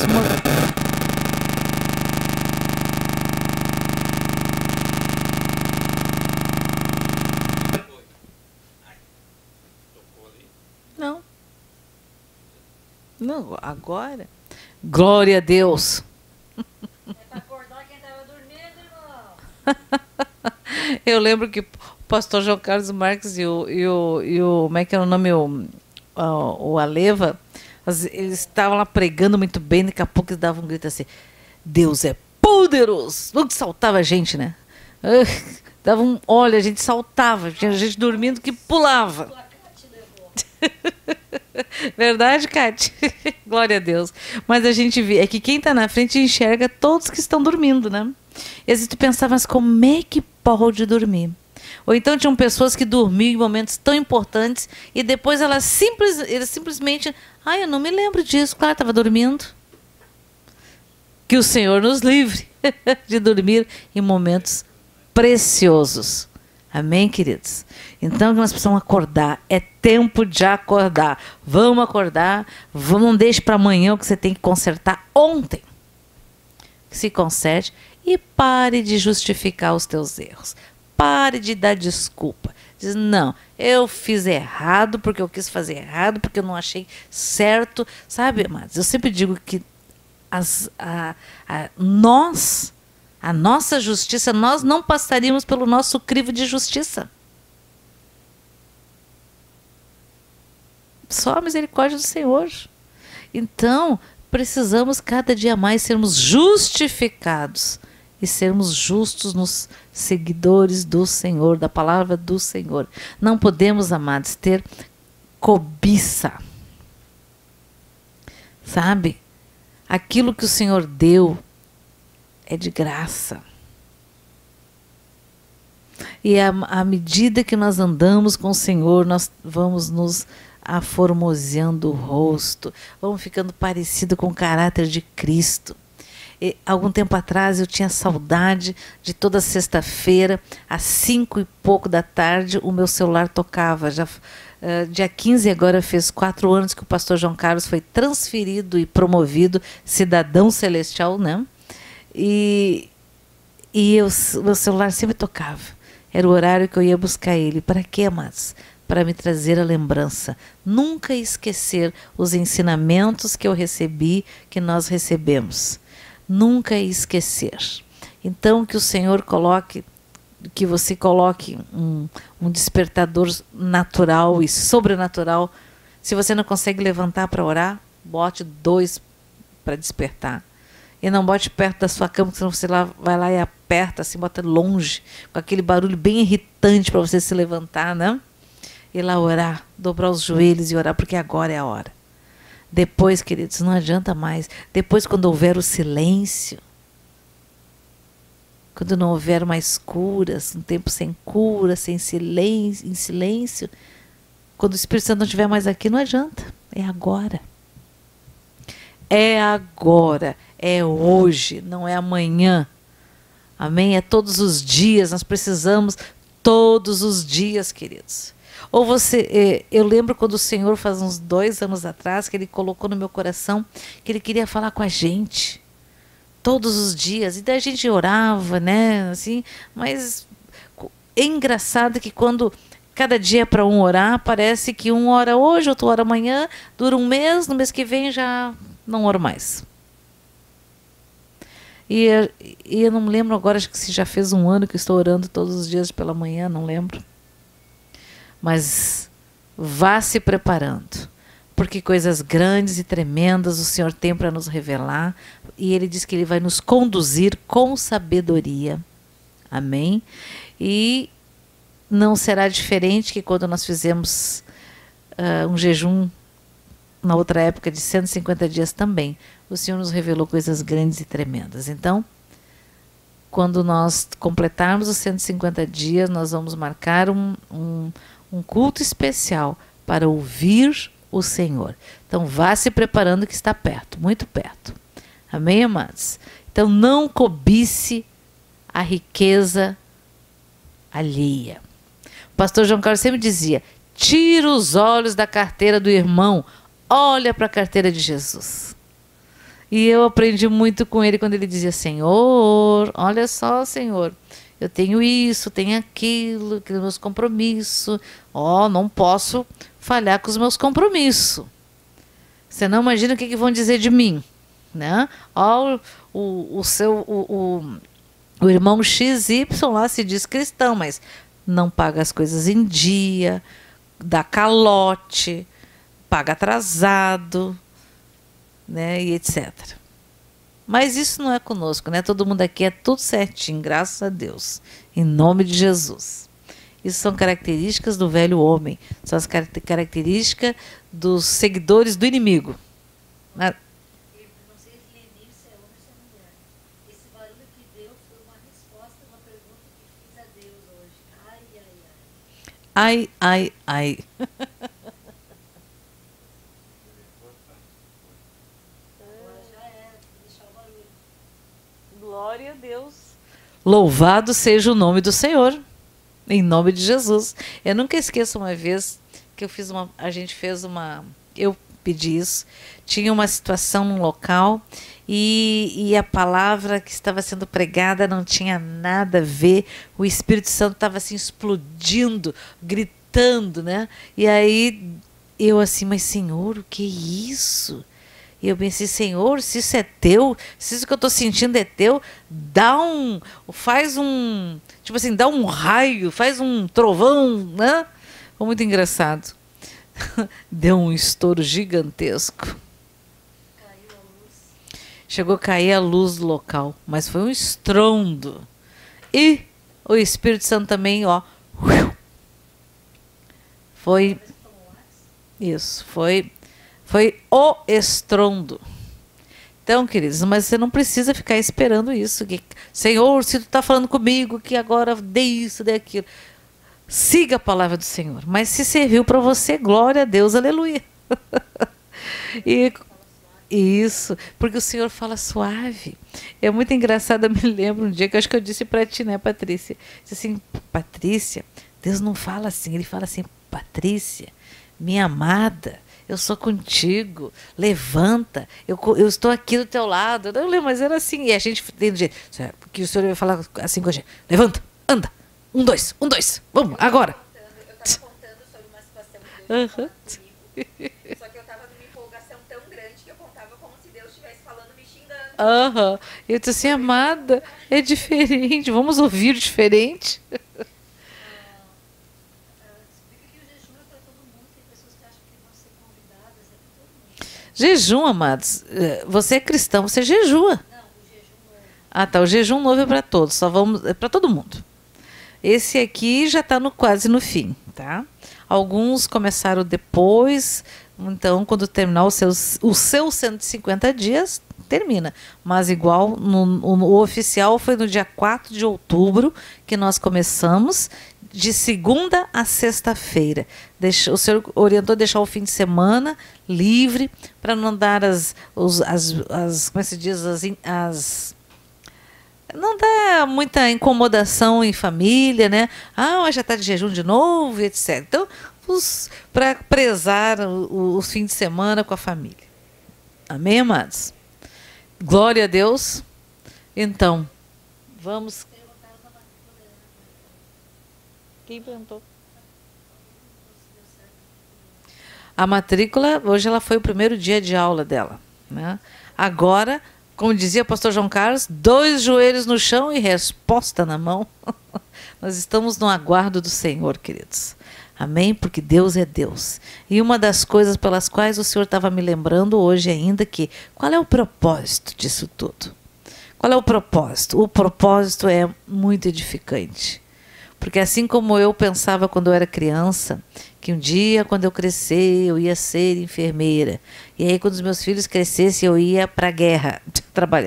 Não. Não, agora. Glória a Deus. É para acordar quem estava dormindo, irmão. Eu lembro que o pastor João Carlos Marques e o como é que era o nome? O Aleva, eles estavam lá pregando muito bem, daqui a pouco eles davam um grito assim: Deus é poderoso. Nunca saltava a gente, né? Dava um olho, a gente saltava. Tinha gente dormindo que pulava. Verdade, Cátia? Glória a Deus. Mas a gente vê, é que quem está na frente enxerga todos que estão dormindo, né? E às vezes tu pensava, mas como é que pode dormir? Ou então tinham pessoas que dormiam em momentos tão importantes e depois eles simplesmente, eu não me lembro disso, claro, estava dormindo. Que o Senhor nos livre de dormir em momentos preciosos. Amém, queridos? Então nós precisamos acordar. É tempo de acordar. Vamos acordar. Não deixe para amanhã o que você tem que consertar ontem. Se conserte e pare de justificar os teus erros. Pare de dar desculpa. Diz, não, eu fiz errado porque eu quis fazer errado, porque eu não achei certo. Sabe, amados? Eu sempre digo que a nossa justiça, nós não passaríamos pelo nosso crivo de justiça. Só a misericórdia do Senhor. Então, precisamos cada dia mais sermos justificados e sermos justos nos seguidores do Senhor, da palavra do Senhor. Não podemos, amados, ter cobiça. Sabe? Aquilo que o Senhor deu é de graça. E à medida que nós andamos com o Senhor, nós vamos nos aformoseando o rosto, vamos ficando parecido com o caráter de Cristo. E, algum tempo atrás eu tinha saudade de toda sexta-feira, às 5 e pouco da tarde, o meu celular tocava. Dia 15 agora fez 4 anos que o pastor João Carlos foi transferido e promovido cidadão celestial, né? E meu celular sempre tocava. Era o horário que eu ia buscar ele. Para quê, amados? Para me trazer a lembrança. Nunca esquecer os ensinamentos que eu recebi, que nós recebemos. Nunca esquecer. Então, que o Senhor coloque, que você coloque um despertador natural e sobrenatural. Se você não consegue levantar para orar, bote 2 para despertar. E não bote perto da sua cama, senão você vai lá e aperta, assim, bota longe, com aquele barulho bem irritante para você se levantar, né? E lá orar, dobrar os joelhos e orar, porque agora é a hora. Depois, queridos, não adianta mais. Depois, quando houver o silêncio, quando não houver mais curas, um tempo sem cura, sem silêncio, em silêncio, quando o Espírito Santo não estiver mais aqui, não adianta. É agora. É agora. É hoje, não é amanhã. Amém? É todos os dias. Nós precisamos todos os dias, queridos. Ou eu lembro quando o Senhor, faz uns 2 anos atrás, que Ele colocou no meu coração que Ele queria falar com a gente todos os dias. E daí a gente orava, né? Assim, mas é engraçado que quando cada dia é para um orar, parece que um ora hoje, outro ora amanhã, dura um mês, no mês que vem já não oro mais. E eu não me lembro agora, acho que se já fez 1 ano que eu estou orando todos os dias pela manhã, não lembro. Mas vá se preparando, porque coisas grandes e tremendas o Senhor tem para nos revelar, e Ele diz que Ele vai nos conduzir com sabedoria. Amém? E não será diferente que quando nós fizemos um jejum na outra época de 150 dias também. O Senhor nos revelou coisas grandes e tremendas. Então, quando nós completarmos os 150 dias, nós vamos marcar um culto especial para ouvir o Senhor. Então, vá se preparando que está perto, muito perto. Amém, amados? Então, não cobice a riqueza alheia. O pastor João Carlos sempre dizia, tira os olhos da carteira do irmão, olha para a carteira de Jesus. E eu aprendi muito com ele quando ele dizia, Senhor, olha só, Senhor, eu tenho isso, tenho aquilo, aqueles meus compromissos. Não posso falhar com os meus compromissos. Você não imagina o que vão dizer de mim, né? O irmão XY lá se diz cristão, mas não paga as coisas em dia, dá calote, paga atrasado, né, e etc. Mas isso não é conosco, né? Todo mundo aqui é tudo certinho, graças a Deus. Em nome de Jesus. Isso são características do velho homem. São as características dos seguidores do inimigo. Não sei se Lenir, se é homem ou se é mulher. Esse barulho que deu foi uma resposta a uma pergunta que fiz a Deus hoje. Ai, ai, ai. Ai, ai, ai. Agora já era, vou deixar o barulho. Glória a Deus. Louvado seja o nome do Senhor. Em nome de Jesus. Eu nunca esqueço uma vez que eu pedi isso. Tinha uma situação num local e a palavra que estava sendo pregada não tinha nada a ver. O Espírito Santo estava assim explodindo, gritando, né? E aí eu assim, mas Senhor, o que é isso? E eu pensei, Senhor, se isso é teu, se isso que eu estou sentindo é teu, faz um, tipo assim, dá um raio, faz um trovão, né? Foi muito engraçado. Deu um estouro gigantesco. Caiu a luz. Chegou a cair a luz do local, mas foi um estrondo. E o Espírito Santo também, ó, foi isso, foi o estrondo. Então, queridos, mas você não precisa ficar esperando isso. Senhor, se tu está falando comigo que agora dê isso, dê aquilo. Siga a palavra do Senhor. Mas se serviu para você, glória a Deus, aleluia. E isso, porque o Senhor fala suave. É muito engraçado, eu me lembro um dia que eu acho que eu disse para ti, né, Patrícia? Disse assim, Patrícia, Deus não fala assim, Ele fala assim, Patrícia, minha amada, eu sou contigo, levanta, eu estou aqui do teu lado. Eu não lembro, mas era assim, e a gente tem do jeito, que o Senhor vai falar assim com a gente, levanta, anda, 1, 2, 1, 2, vamos, agora. Eu estava contando sobre uma situação que Deus tinha falado comigo, só que eu estava numa empolgação tão grande que eu contava como se Deus estivesse falando me xingando. Eu disse assim, amada, é diferente, vamos ouvir diferente. Explica que o jejum é para todo mundo. Tem pessoas que acham que vão ser convidadas, é para todo mundo. Jejum, amados, você é cristão, você jejua. Não, o jejum novo. Ah, tá, o jejum novo é para todos, é para todo mundo. Esse aqui já está quase no fim, tá? Alguns começaram depois, então quando terminar os seus 150 dias, termina. Mas igual, o oficial foi no dia 4 de outubro que nós começamos, de segunda a sexta-feira. O Senhor orientou deixar o fim de semana livre, para não dar como é que se diz, não dá muita incomodação em família, né? Mas já está de jejum de novo, etc. Então, para prezar os fins de semana com a família. Amém, amados? Glória a Deus. Então, vamos. Quem perguntou? A matrícula, hoje ela foi o primeiro dia de aula dela, né? Agora, como dizia o pastor João Carlos, 2 joelhos no chão e resposta na mão. Nós estamos no aguardo do Senhor, queridos. Amém? Porque Deus é Deus. E uma das coisas pelas quais o Senhor estava me lembrando hoje ainda qual é o propósito disso tudo? Qual é o propósito? O propósito é muito edificante. Porque assim como eu pensava quando eu era criança, que um dia, quando eu crescer, eu ia ser enfermeira. E aí, quando os meus filhos crescessem, eu ia para a guerra.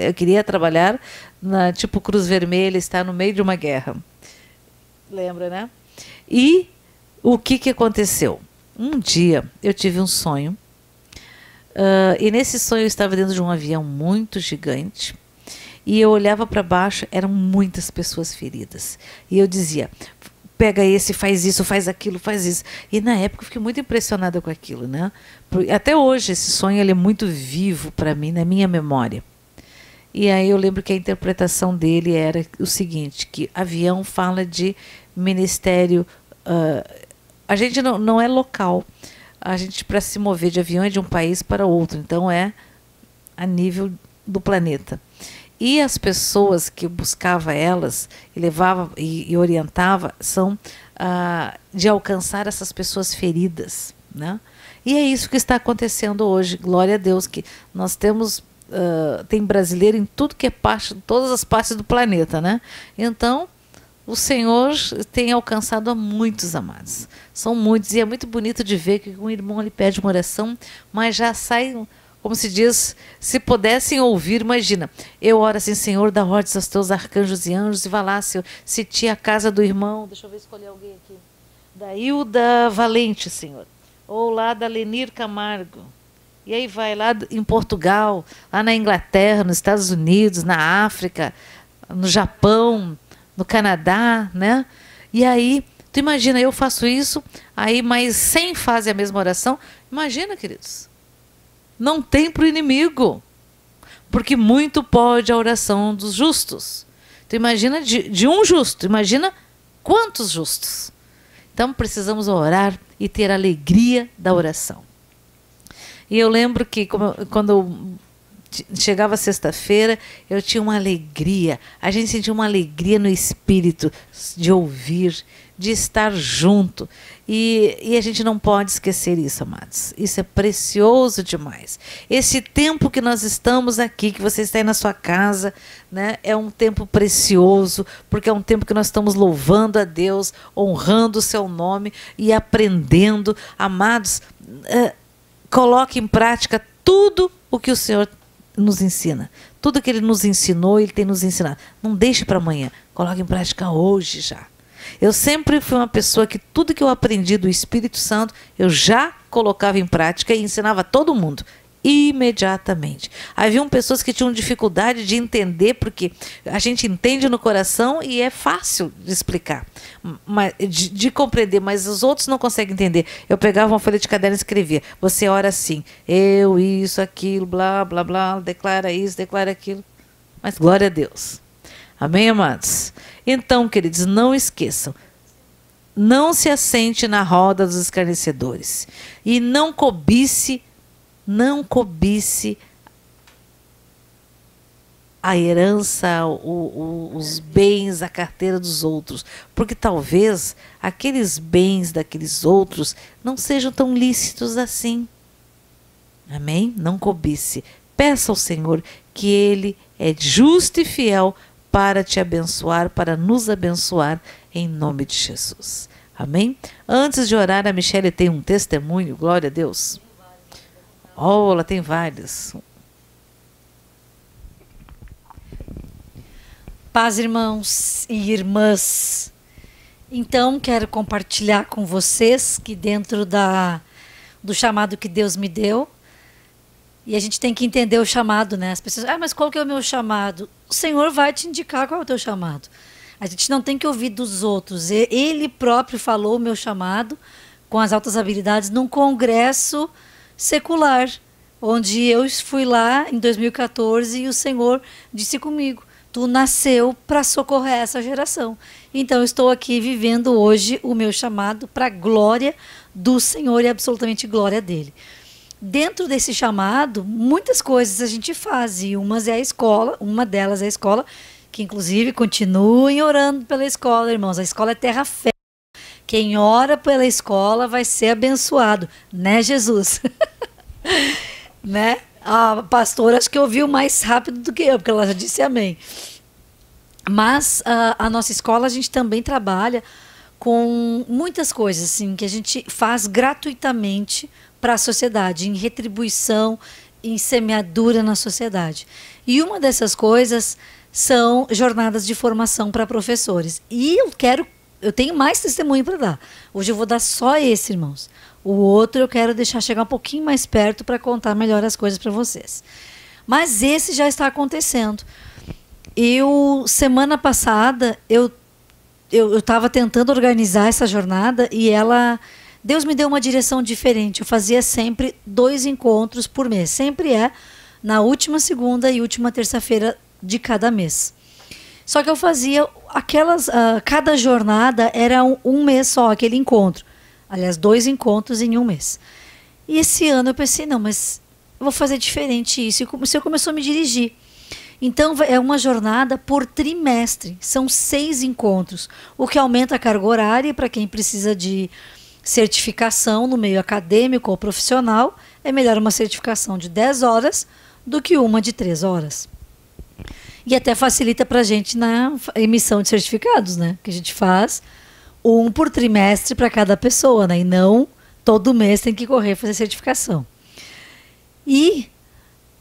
Eu queria trabalhar na tipo Cruz Vermelha, estar no meio de uma guerra. Lembra, né? E o que aconteceu? Um dia, eu tive um sonho. E nesse sonho, eu estava dentro de um avião muito gigante. E eu olhava para baixo, eram muitas pessoas feridas. E eu dizia, pega esse, faz isso, faz aquilo, faz isso. E na época eu fiquei muito impressionada com aquilo, né? Até hoje esse sonho ele é muito vivo para mim, na minha memória. E aí eu lembro que a interpretação dele era o seguinte, que avião fala de ministério, a gente não é local, a gente para se mover de avião é de um país para outro, então é a nível do planeta. E as pessoas que buscava elas e levava e orientava são de alcançar essas pessoas feridas, né? E é isso que está acontecendo hoje. Glória a Deus que nós temos tem brasileiro em tudo que é parte, todas as partes do planeta, né? Então, o Senhor tem alcançado a muitos, amados. São muitos, e é muito bonito de ver que um irmão ele pede uma oração, mas já sai, como se diz, se pudessem ouvir, imagina, eu oro assim, Senhor, dá ordens aos teus arcanjos e anjos, e vai lá, Senhor, se tinha a casa do irmão, deixa eu ver, escolher alguém aqui, da Hilda Valente, Senhor, ou lá da Lenir Camargo, e aí vai lá em Portugal, lá na Inglaterra, nos Estados Unidos, na África, no Japão, no Canadá, né? E aí, tu imagina, eu faço isso, aí mais 100 fazem a mesma oração. Imagina, queridos, não tem para o inimigo, porque muito pode a oração dos justos. Tu imagina de um justo, imagina quantos justos. Então precisamos orar e ter alegria da oração. E eu lembro que quando chegava sexta-feira, eu tinha uma alegria, a gente sentia uma alegria no espírito de ouvir, de estar junto. E a gente não pode esquecer isso, amados. Isso é precioso demais. Esse tempo que nós estamos aqui, que você está aí na sua casa, né, é um tempo precioso, porque é um tempo que nós estamos louvando a Deus, honrando o seu nome e aprendendo. Amados, coloque em prática tudo o que o Senhor nos ensina. Tudo que Ele nos ensinou, Ele tem nos ensinado. Não deixe para amanhã. Coloque em prática hoje já. Eu sempre fui uma pessoa que tudo que eu aprendi do Espírito Santo, eu já colocava em prática e ensinava a todo mundo. Imediatamente. Haviam pessoas que tinham dificuldade de entender, porque a gente entende no coração e é fácil de explicar, de compreender, mas os outros não conseguem entender. Eu pegava uma folha de caderno e escrevia, você ora assim, eu, isso, aquilo, blá, blá, blá, declara isso, declara aquilo. Mas glória a Deus. Amém, amados? Então, queridos, não esqueçam, não se assente na roda dos escarnecedores e não cobice a herança, os bens, a carteira dos outros, porque talvez aqueles bens daqueles outros não sejam tão lícitos assim. Amém? Não cobice. Peça ao Senhor que Ele é justo e fiel para te abençoar, para nos abençoar, em nome de Jesus. Amém? Antes de orar, a Michele tem um testemunho, glória a Deus. Oh, ela tem vários. Paz, irmãos e irmãs. Então, quero compartilhar com vocês que dentro do chamado que Deus me deu, e a gente tem que entender o chamado, né? As pessoas, mas qual que é o meu chamado? O Senhor vai te indicar qual é o teu chamado. A gente não tem que ouvir dos outros. Ele próprio falou o meu chamado com as altas habilidades num congresso secular, onde eu fui lá em 2014 e o Senhor disse comigo, tu nasceu para socorrer essa geração. Então, eu estou aqui vivendo hoje o meu chamado para a glória do Senhor e absolutamente glória dele. Dentro desse chamado, muitas coisas a gente faz, e uma delas é a escola, que inclusive continuem orando pela escola, irmãos. A escola é terra fértil. Quem ora pela escola vai ser abençoado, né, Jesus? Né? A pastora acho que ouviu mais rápido do que eu, porque ela já disse amém. Mas a nossa escola, a gente também trabalha com muitas coisas assim, que a gente faz gratuitamente para a sociedade, em retribuição, em semeadura na sociedade. E uma dessas coisas são jornadas de formação para professores. E eu tenho mais testemunho para dar. Hoje eu vou dar só esse, irmãos. O outro eu quero deixar chegar um pouquinho mais perto para contar melhor as coisas para vocês. Mas esse já está acontecendo. Semana passada, eu estava tentando organizar essa jornada e Deus me deu uma direção diferente. Eu fazia sempre 2 encontros por mês. Sempre na última segunda e última terça-feira de cada mês. Só que eu fazia cada jornada era um mês só, aquele encontro. Aliás, 2 encontros em um mês. E esse ano eu pensei, não, mas eu vou fazer diferente isso. E o Senhor começou a me dirigir. Então, é uma jornada por trimestre. São 6 encontros, o que aumenta a carga horária para quem precisa de certificação no meio acadêmico ou profissional. É melhor uma certificação de 10 horas do que uma de 3 horas. E até facilita para a gente na emissão de certificados, né? Que a gente faz um por trimestre para cada pessoa, né? E não todo mês tem que correr fazer certificação. E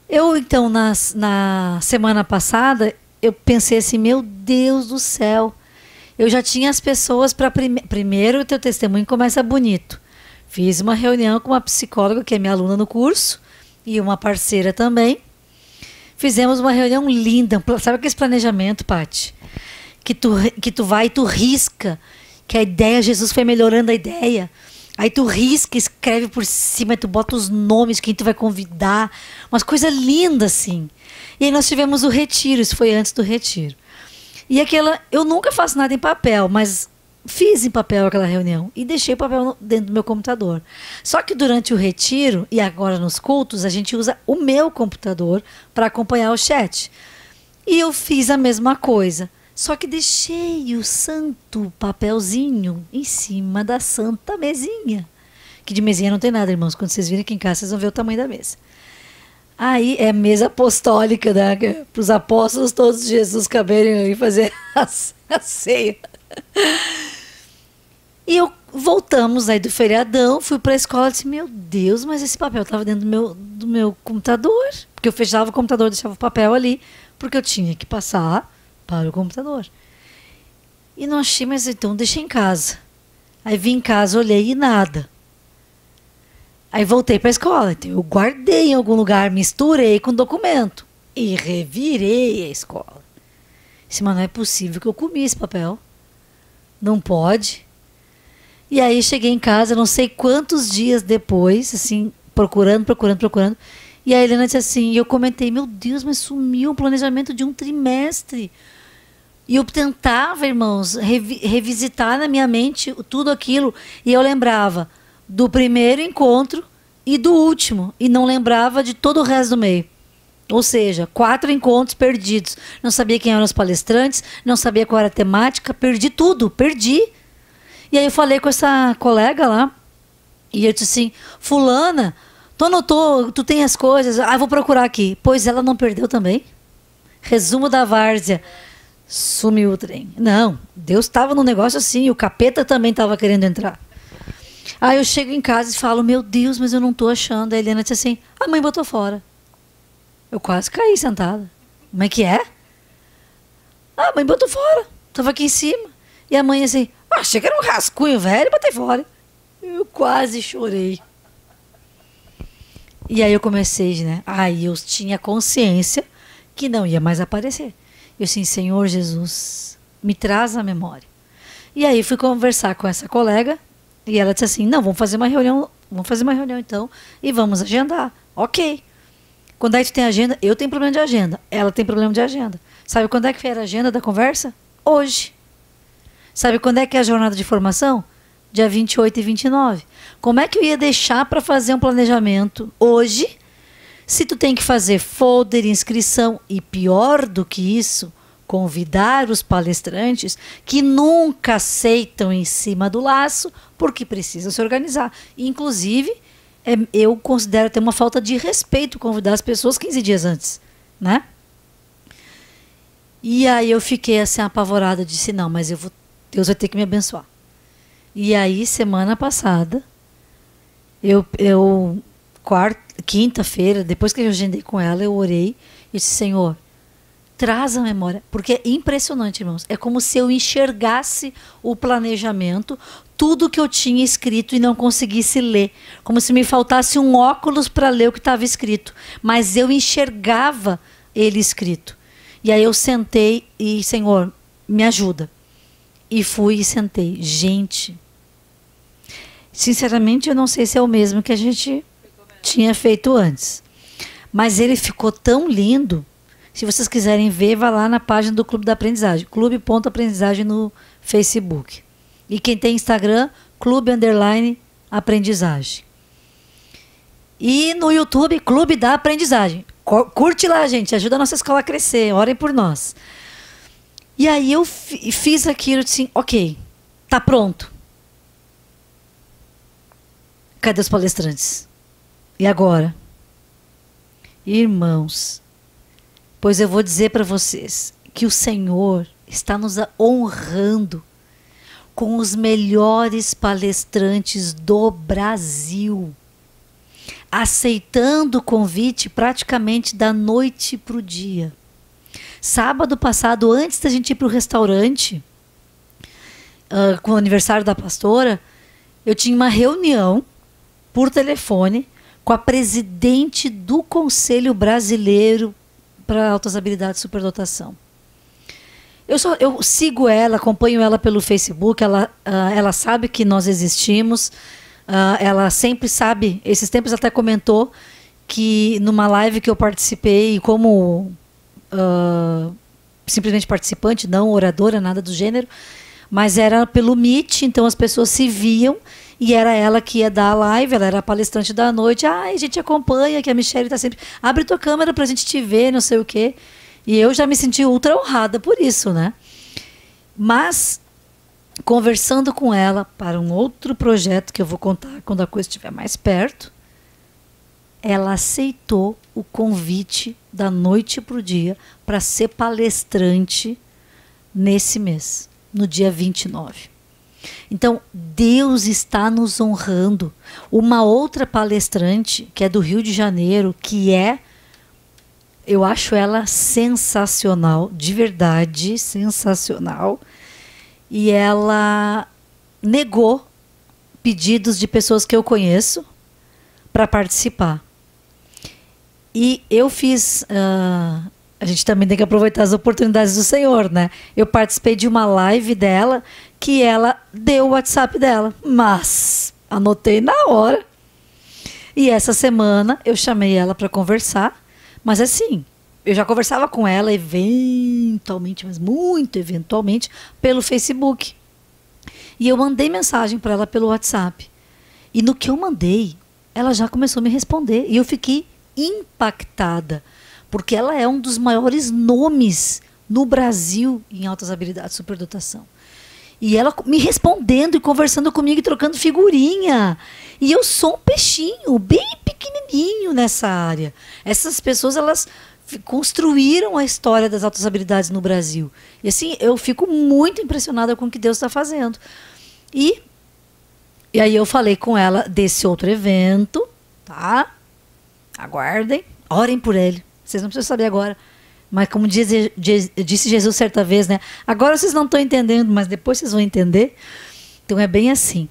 eu, então, na semana passada, eu pensei assim, meu Deus do céu, eu já tinha as pessoas para... Primeiro, o teu testemunho começa bonito. Fiz uma reunião com uma psicóloga, que é minha aluna no curso, e uma parceira também. Fizemos uma reunião linda. Sabe aquele planejamento, Paty? Que tu vai e tu risca, que a ideia, Jesus foi melhorando a ideia. Aí tu risca, escreve por cima, tu bota os nomes de quem tu vai convidar. Umas coisas lindas, assim. E aí nós tivemos o retiro, isso foi antes do retiro. E aquela, eu nunca faço nada em papel, mas fiz em papel aquela reunião e deixei o papel dentro do meu computador. Só que durante o retiro e agora nos cultos, a gente usa o meu computador para acompanhar o chat. E eu fiz a mesma coisa. Só que deixei o santo papelzinho em cima da santa mesinha. Que de mesinha não tem nada, irmãos. Quando vocês virem aqui em casa, vocês vão ver o tamanho da mesa. Aí é mesa apostólica, né? Para os apóstolos todos de Jesus caberem aí fazer a ceia. E voltamos aí do feriadão, fui para a escola e disse, meu Deus, mas esse papel estava dentro do meu computador. Porque eu fechava o computador, deixava o papel ali, porque eu tinha que passar para o computador. E não achei, mas então deixei em casa. Aí vim em casa, olhei e nada. Aí voltei para a escola. Então eu guardei em algum lugar, misturei com documento e revirei a escola. Disse, mas não é possível que eu comi esse papel. Não pode. E aí cheguei em casa, não sei quantos dias depois, assim, procurando. E a Helena disse assim, e eu comentei, meu Deus, mas sumiu o planejamento de um trimestre. E eu tentava, irmãos, revisitar na minha mente tudo aquilo. E eu lembrava do primeiro encontro e do último. E não lembrava de todo o resto do meio. Ou seja, 4 encontros perdidos. Não sabia quem eram os palestrantes, não sabia qual era a temática, perdi tudo, perdi. E aí eu falei com essa colega lá, e eu disse assim, fulana, tu anotou, tu tem as coisas, vou procurar aqui. Pois ela não perdeu também. Resumo da várzea. Sumiu o trem. Não, Deus estava no negócio assim, o capeta também estava querendo entrar. Aí eu chego em casa e falo, meu Deus, mas eu não estou achando. A Helena disse assim, a mãe botou fora. Eu quase caí sentada. Como é que é? A mãe botou fora. Estava aqui em cima. E a mãe assim, achei que era um rascunho velho, botei fora. Eu quase chorei. E aí eu comecei, né? Aí eu tinha consciência que não ia mais aparecer. Eu assim, Senhor Jesus, me traz a memória. E aí fui conversar com essa colega e ela disse assim, não, vamos fazer uma reunião então e vamos agendar. Ok. Quando aí tu tem agenda, eu tenho problema de agenda, ela tem problema de agenda. Sabe quando é que era a agenda da conversa? Hoje. Sabe quando é que é a jornada de formação? Dia 28 e 29. Como é que eu ia deixar para fazer um planejamento hoje, se tu tem que fazer folder, inscrição e pior do que isso, convidar os palestrantes que nunca aceitam em cima do laço porque precisam se organizar. Inclusive, eu considero até uma falta de respeito convidar as pessoas 15 dias antes, né? E aí eu fiquei assim apavorada, disse, não, mas Deus vai ter que me abençoar. E aí, semana passada, quinta-feira, depois que eu agendei com ela, eu orei e disse, Senhor, traz a memória. Porque é impressionante, irmãos. É como se eu enxergasse o planejamento, tudo que eu tinha escrito e não conseguisse ler. Como se me faltasse um óculos para ler o que estava escrito. Mas eu enxergava ele escrito. E aí eu sentei e, Senhor, me ajuda. E fui e sentei. Gente, sinceramente, eu não sei se é o mesmo que a gente tinha feito antes. Mas ele ficou tão lindo. Se vocês quiserem ver, vá lá na página do Clube da Aprendizagem. Clube.aprendizagem no Facebook. E quem tem Instagram, Clube_Aprendizagem. E no YouTube, Clube da Aprendizagem. Curte lá, gente. Ajuda a nossa escola a crescer. Orem por nós. E aí eu fiz aquilo, assim, ok, tá pronto. Cadê os palestrantes? E agora? Irmãos, pois eu vou dizer para vocês que o Senhor está nos honrando com os melhores palestrantes do Brasil, aceitando o convite praticamente da noite para o dia. Sábado passado, antes da gente ir para o restaurante, com o aniversário da pastora, eu tinha uma reunião por telefone com a presidente do Conselho Brasileiro para Altas Habilidades e Superdotação. Eu sigo ela, acompanho ela pelo Facebook, ela sabe que nós existimos, ela sempre sabe, esses tempos até comentou que numa live que eu participei como simplesmente participante, não oradora, nada do gênero, mas era pelo Meet, então as pessoas se viam e era ela que ia dar a live, ela era a palestrante da noite. A gente acompanha, que a Michelle está sempre... Abre tua câmera pra gente te ver, não sei o quê. E eu já me senti ultra honrada por isso, né? Mas, conversando com ela para um outro projeto que eu vou contar quando a coisa estiver mais perto, ela aceitou o convite da noite para o dia para ser palestrante nesse mês, no dia 29. Então, Deus está nos honrando. Uma outra palestrante, que é do Rio de Janeiro, eu acho ela sensacional, de verdade, sensacional. E ela negou pedidos de pessoas que eu conheço para participar. E eu fiz... a gente também tem que aproveitar as oportunidades do Senhor, né? Eu participei de uma live dela que ela deu o WhatsApp dela, mas anotei na hora. E essa semana eu chamei ela para conversar, mas assim, eu já conversava com ela eventualmente, mas muito eventualmente, pelo Facebook. E eu mandei mensagem para ela pelo WhatsApp. E no que eu mandei, ela já começou a me responder. E eu fiquei impactada, porque ela é um dos maiores nomes no Brasil em altas habilidades de superdotação. E ela me respondendo e conversando comigo e trocando figurinha. E eu sou um peixinho, bem pequenininho nessa área. Essas pessoas, elas construíram a história das altas habilidades no Brasil. E assim, eu fico muito impressionada com o que Deus está fazendo. E aí eu falei com ela desse outro evento, tá? Aguardem, orem por ele. Vocês não precisam saber agora. Mas como disse Jesus certa vez, né? Agora vocês não estão entendendo, mas depois vocês vão entender. Então é bem assim.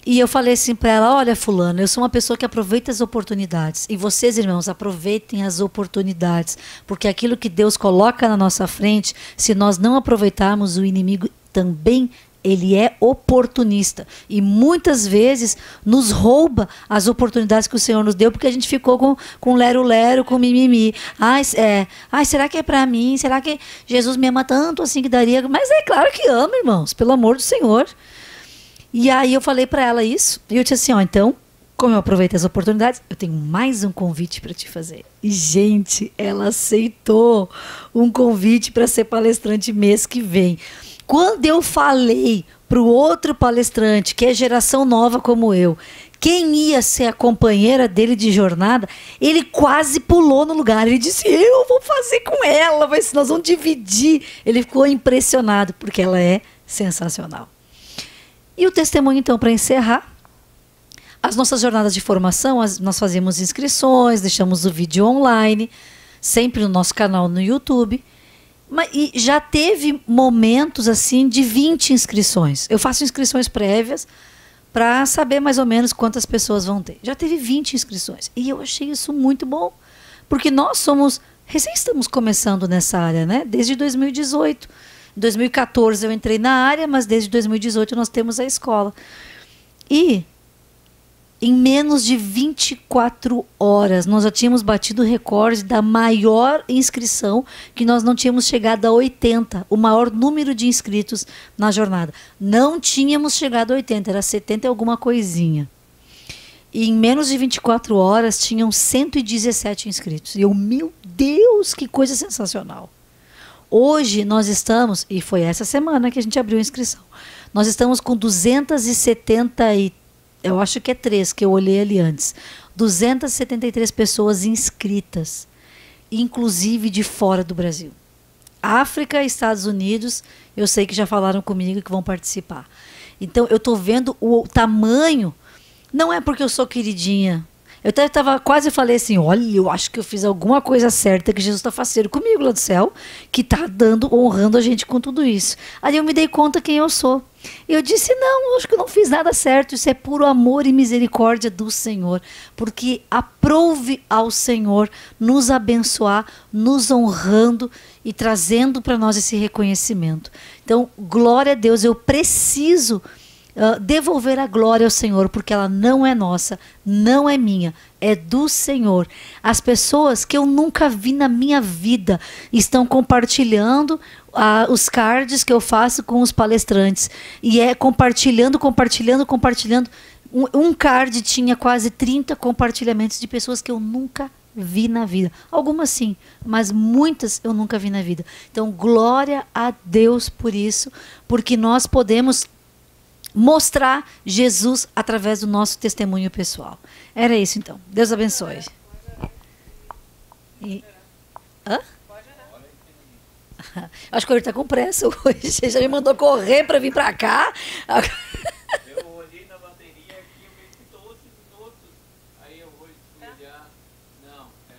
E eu falei assim para ela, olha fulano, eu sou uma pessoa que aproveita as oportunidades. E vocês, irmãos, aproveitem as oportunidades. Porque aquilo que Deus coloca na nossa frente, se nós não aproveitarmos, o inimigo também ele é oportunista e muitas vezes nos rouba as oportunidades que o Senhor nos deu, porque a gente ficou com lero-lero, com mimimi. Ai, será que é para mim? Será que Jesus me ama tanto assim que daria? Mas é claro que ama, irmãos, pelo amor do Senhor. E aí eu falei para ela isso, e eu disse assim, então, como eu aproveito as oportunidades, eu tenho mais um convite para te fazer. E, gente, ela aceitou um convite para ser palestrante mês que vem. Quando eu falei para o outro palestrante, que é geração nova como eu, quem ia ser a companheira dele de jornada, ele quase pulou no lugar. Ele disse, eu vou fazer com ela, nós vamos dividir. Ele ficou impressionado, porque ela é sensacional. E o testemunho, então, para encerrar, as nossas jornadas de formação, nós fazemos inscrições, deixamos o vídeo online, sempre no nosso canal no YouTube. E já teve momentos assim de 20 inscrições. Eu faço inscrições prévias para saber mais ou menos quantas pessoas vão ter. Já teve 20 inscrições. E eu achei isso muito bom. Porque nós recém estamos começando nessa área, né? Desde 2018. Em 2014 eu entrei na área, mas desde 2018 nós temos a escola. E em menos de 24 horas, nós já tínhamos batido o recorde da maior inscrição, que nós não tínhamos chegado a 80, o maior número de inscritos na jornada. Não tínhamos chegado a 80, era 70 e alguma coisinha. E em menos de 24 horas, tinham 117 inscritos. E eu, meu Deus, que coisa sensacional. Hoje nós estamos, e foi essa semana que a gente abriu a inscrição, nós estamos com 273, eu acho que é 3, que eu olhei ali antes. 273 pessoas inscritas. inclusive de fora do Brasil. África e Estados Unidos, eu sei que já falaram comigo que vão participar. Então, eu estou vendo o tamanho. Não é porque eu sou queridinha. Eu até quase falei assim, olha, eu acho que eu fiz alguma coisa certa, que Jesus está faceiro comigo lá do céu, que está honrando a gente com tudo isso. Aí eu me dei conta quem eu sou. E eu disse, não, acho que eu não fiz nada certo, isso é puro amor e misericórdia do Senhor, porque aprove ao Senhor nos abençoar, nos honrando e trazendo para nós esse reconhecimento. Então, glória a Deus, eu preciso devolver a glória ao Senhor, porque ela não é nossa, não é minha, é do Senhor. As pessoas que eu nunca vi na minha vida estão compartilhando os cards que eu faço com os palestrantes, e é compartilhando. Um card tinha quase 30 compartilhamentos de pessoas que eu nunca vi na vida. Algumas sim, mas muitas eu nunca vi na vida. Então, glória a Deus por isso, porque nós podemos mostrar Jesus através do nosso testemunho pessoal. Era isso então. Deus abençoe. Hã? Acho que ele está com pressa hoje. Você já me mandou correr para vir para cá. Eu olhei na bateria aqui, eu vi que 12 minutos. Aí eu vou olhar. Não, é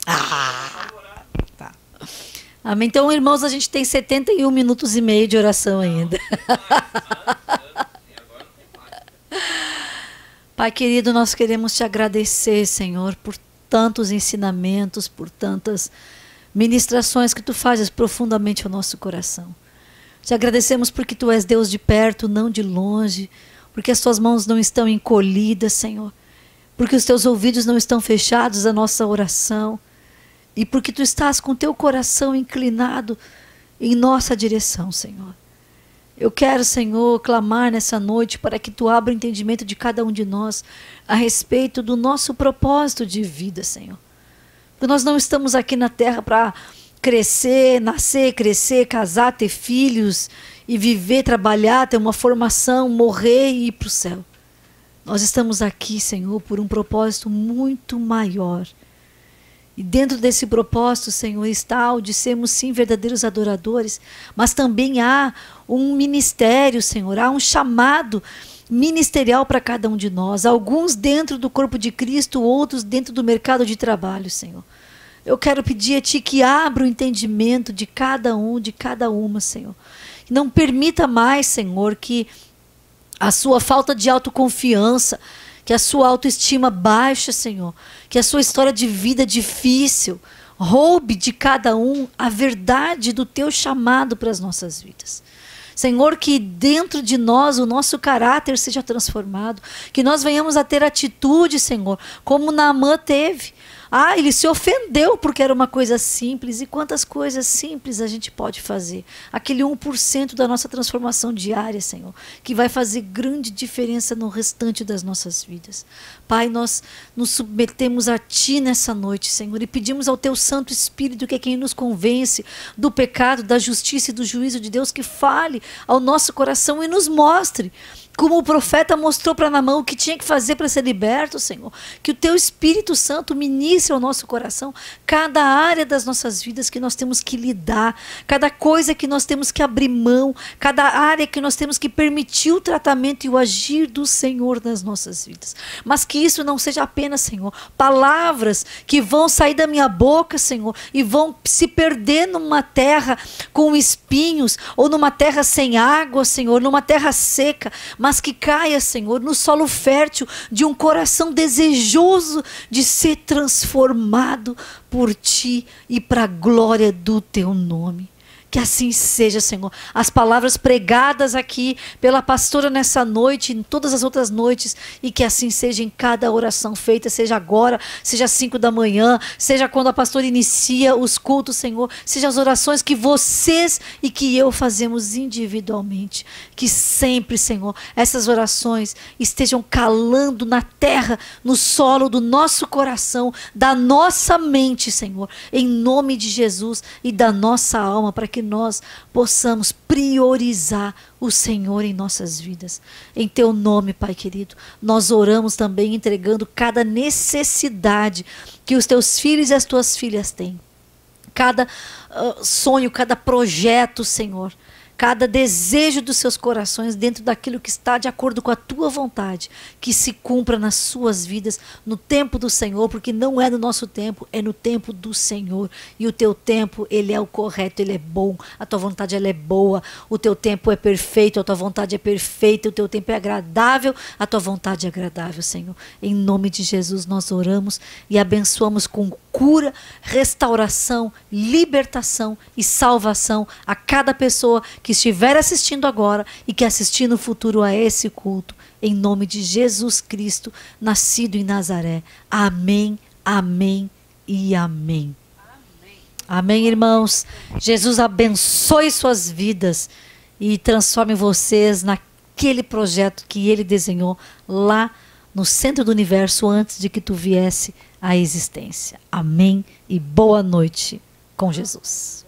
78. Tá. Amém. Então, irmãos, a gente tem 71 minutos e meio de oração ainda. Pai querido, nós queremos te agradecer, Senhor, por tantos ensinamentos, por tantas ministrações que tu fazes profundamente ao nosso coração. Te agradecemos porque tu és Deus de perto, não de longe, porque as tuas mãos não estão encolhidas, Senhor, porque os teus ouvidos não estão fechados à nossa oração, e porque tu estás com teu coração inclinado em nossa direção, Senhor. Eu quero, Senhor, clamar nessa noite para que tu abra o entendimento de cada um de nós a respeito do nosso propósito de vida, Senhor. Porque nós não estamos aqui na terra para crescer, nascer, crescer, casar, ter filhos e viver, trabalhar, ter uma formação, morrer e ir para o céu. Nós estamos aqui, Senhor, por um propósito muito maior. E dentro desse propósito, Senhor, está o de sermos sim verdadeiros adoradores, mas também há um ministério, Senhor, há um chamado ministerial para cada um de nós, alguns dentro do corpo de Cristo, outros dentro do mercado de trabalho, Senhor. Eu quero pedir a Ti que abra o entendimento de cada um, de cada uma, Senhor. Não permita mais, Senhor, que a sua falta de autoconfiança, que a sua autoestima baixa, Senhor, que a sua história de vida difícil roube de cada um a verdade do teu chamado para as nossas vidas. Senhor, que dentro de nós o nosso caráter seja transformado, que nós venhamos a ter atitude, Senhor, como Naamã teve. Ele se ofendeu porque era uma coisa simples. E quantas coisas simples a gente pode fazer? Aquele 1% da nossa transformação diária, Senhor, que vai fazer grande diferença no restante das nossas vidas. Pai, nós nos submetemos a Ti nessa noite, Senhor, e pedimos ao Teu Santo Espírito, que é quem nos convence do pecado, da justiça e do juízo de Deus, que fale ao nosso coração e nos mostre, como o profeta mostrou para Naamã o que tinha que fazer para ser liberto, Senhor. Que o Teu Espírito Santo ministre ao nosso coração cada área das nossas vidas que nós temos que lidar, cada coisa que nós temos que abrir mão, cada área que nós temos que permitir o tratamento e o agir do Senhor nas nossas vidas. Mas que isso não seja apenas, Senhor, palavras que vão sair da minha boca, Senhor, e vão se perder numa terra com espinhos, ou numa terra sem água, Senhor, numa terra seca, mas que caia, Senhor, no solo fértil de um coração desejoso de ser transformado por Ti e para a glória do Teu nome. Que assim seja, Senhor. As palavras pregadas aqui pela pastora nessa noite, em todas as outras noites, e que assim seja em cada oração feita, seja agora, seja às 5 da manhã, seja quando a pastora inicia os cultos, Senhor, seja as orações que vocês e que eu fazemos individualmente. Que sempre, Senhor, essas orações estejam calando na terra, no solo do nosso coração, da nossa mente, Senhor, em nome de Jesus, e da nossa alma, para que que nós possamos priorizar o Senhor em nossas vidas. Em teu nome, Pai querido, nós oramos também entregando cada necessidade que os teus filhos e as tuas filhas têm. Cada sonho, cada projeto, Senhor, cada desejo dos seus corações dentro daquilo que está de acordo com a tua vontade, que se cumpra nas suas vidas, no tempo do Senhor, porque não é no nosso tempo, é no tempo do Senhor. E o teu tempo, ele é o correto, ele é bom, a tua vontade ela é boa, o teu tempo é perfeito, a tua vontade é perfeita, o teu tempo é agradável, a tua vontade é agradável, Senhor. Em nome de Jesus nós oramos e abençoamos com cura, restauração, libertação e salvação a cada pessoa que estiver assistindo agora e que assistir no futuro a esse culto, em nome de Jesus Cristo, nascido em Nazaré. Amém, amém e amém. Amém, irmãos. Jesus abençoe suas vidas e transforme vocês naquele projeto que Ele desenhou lá no centro do universo antes de que tu viesse à existência. Amém e boa noite com Jesus.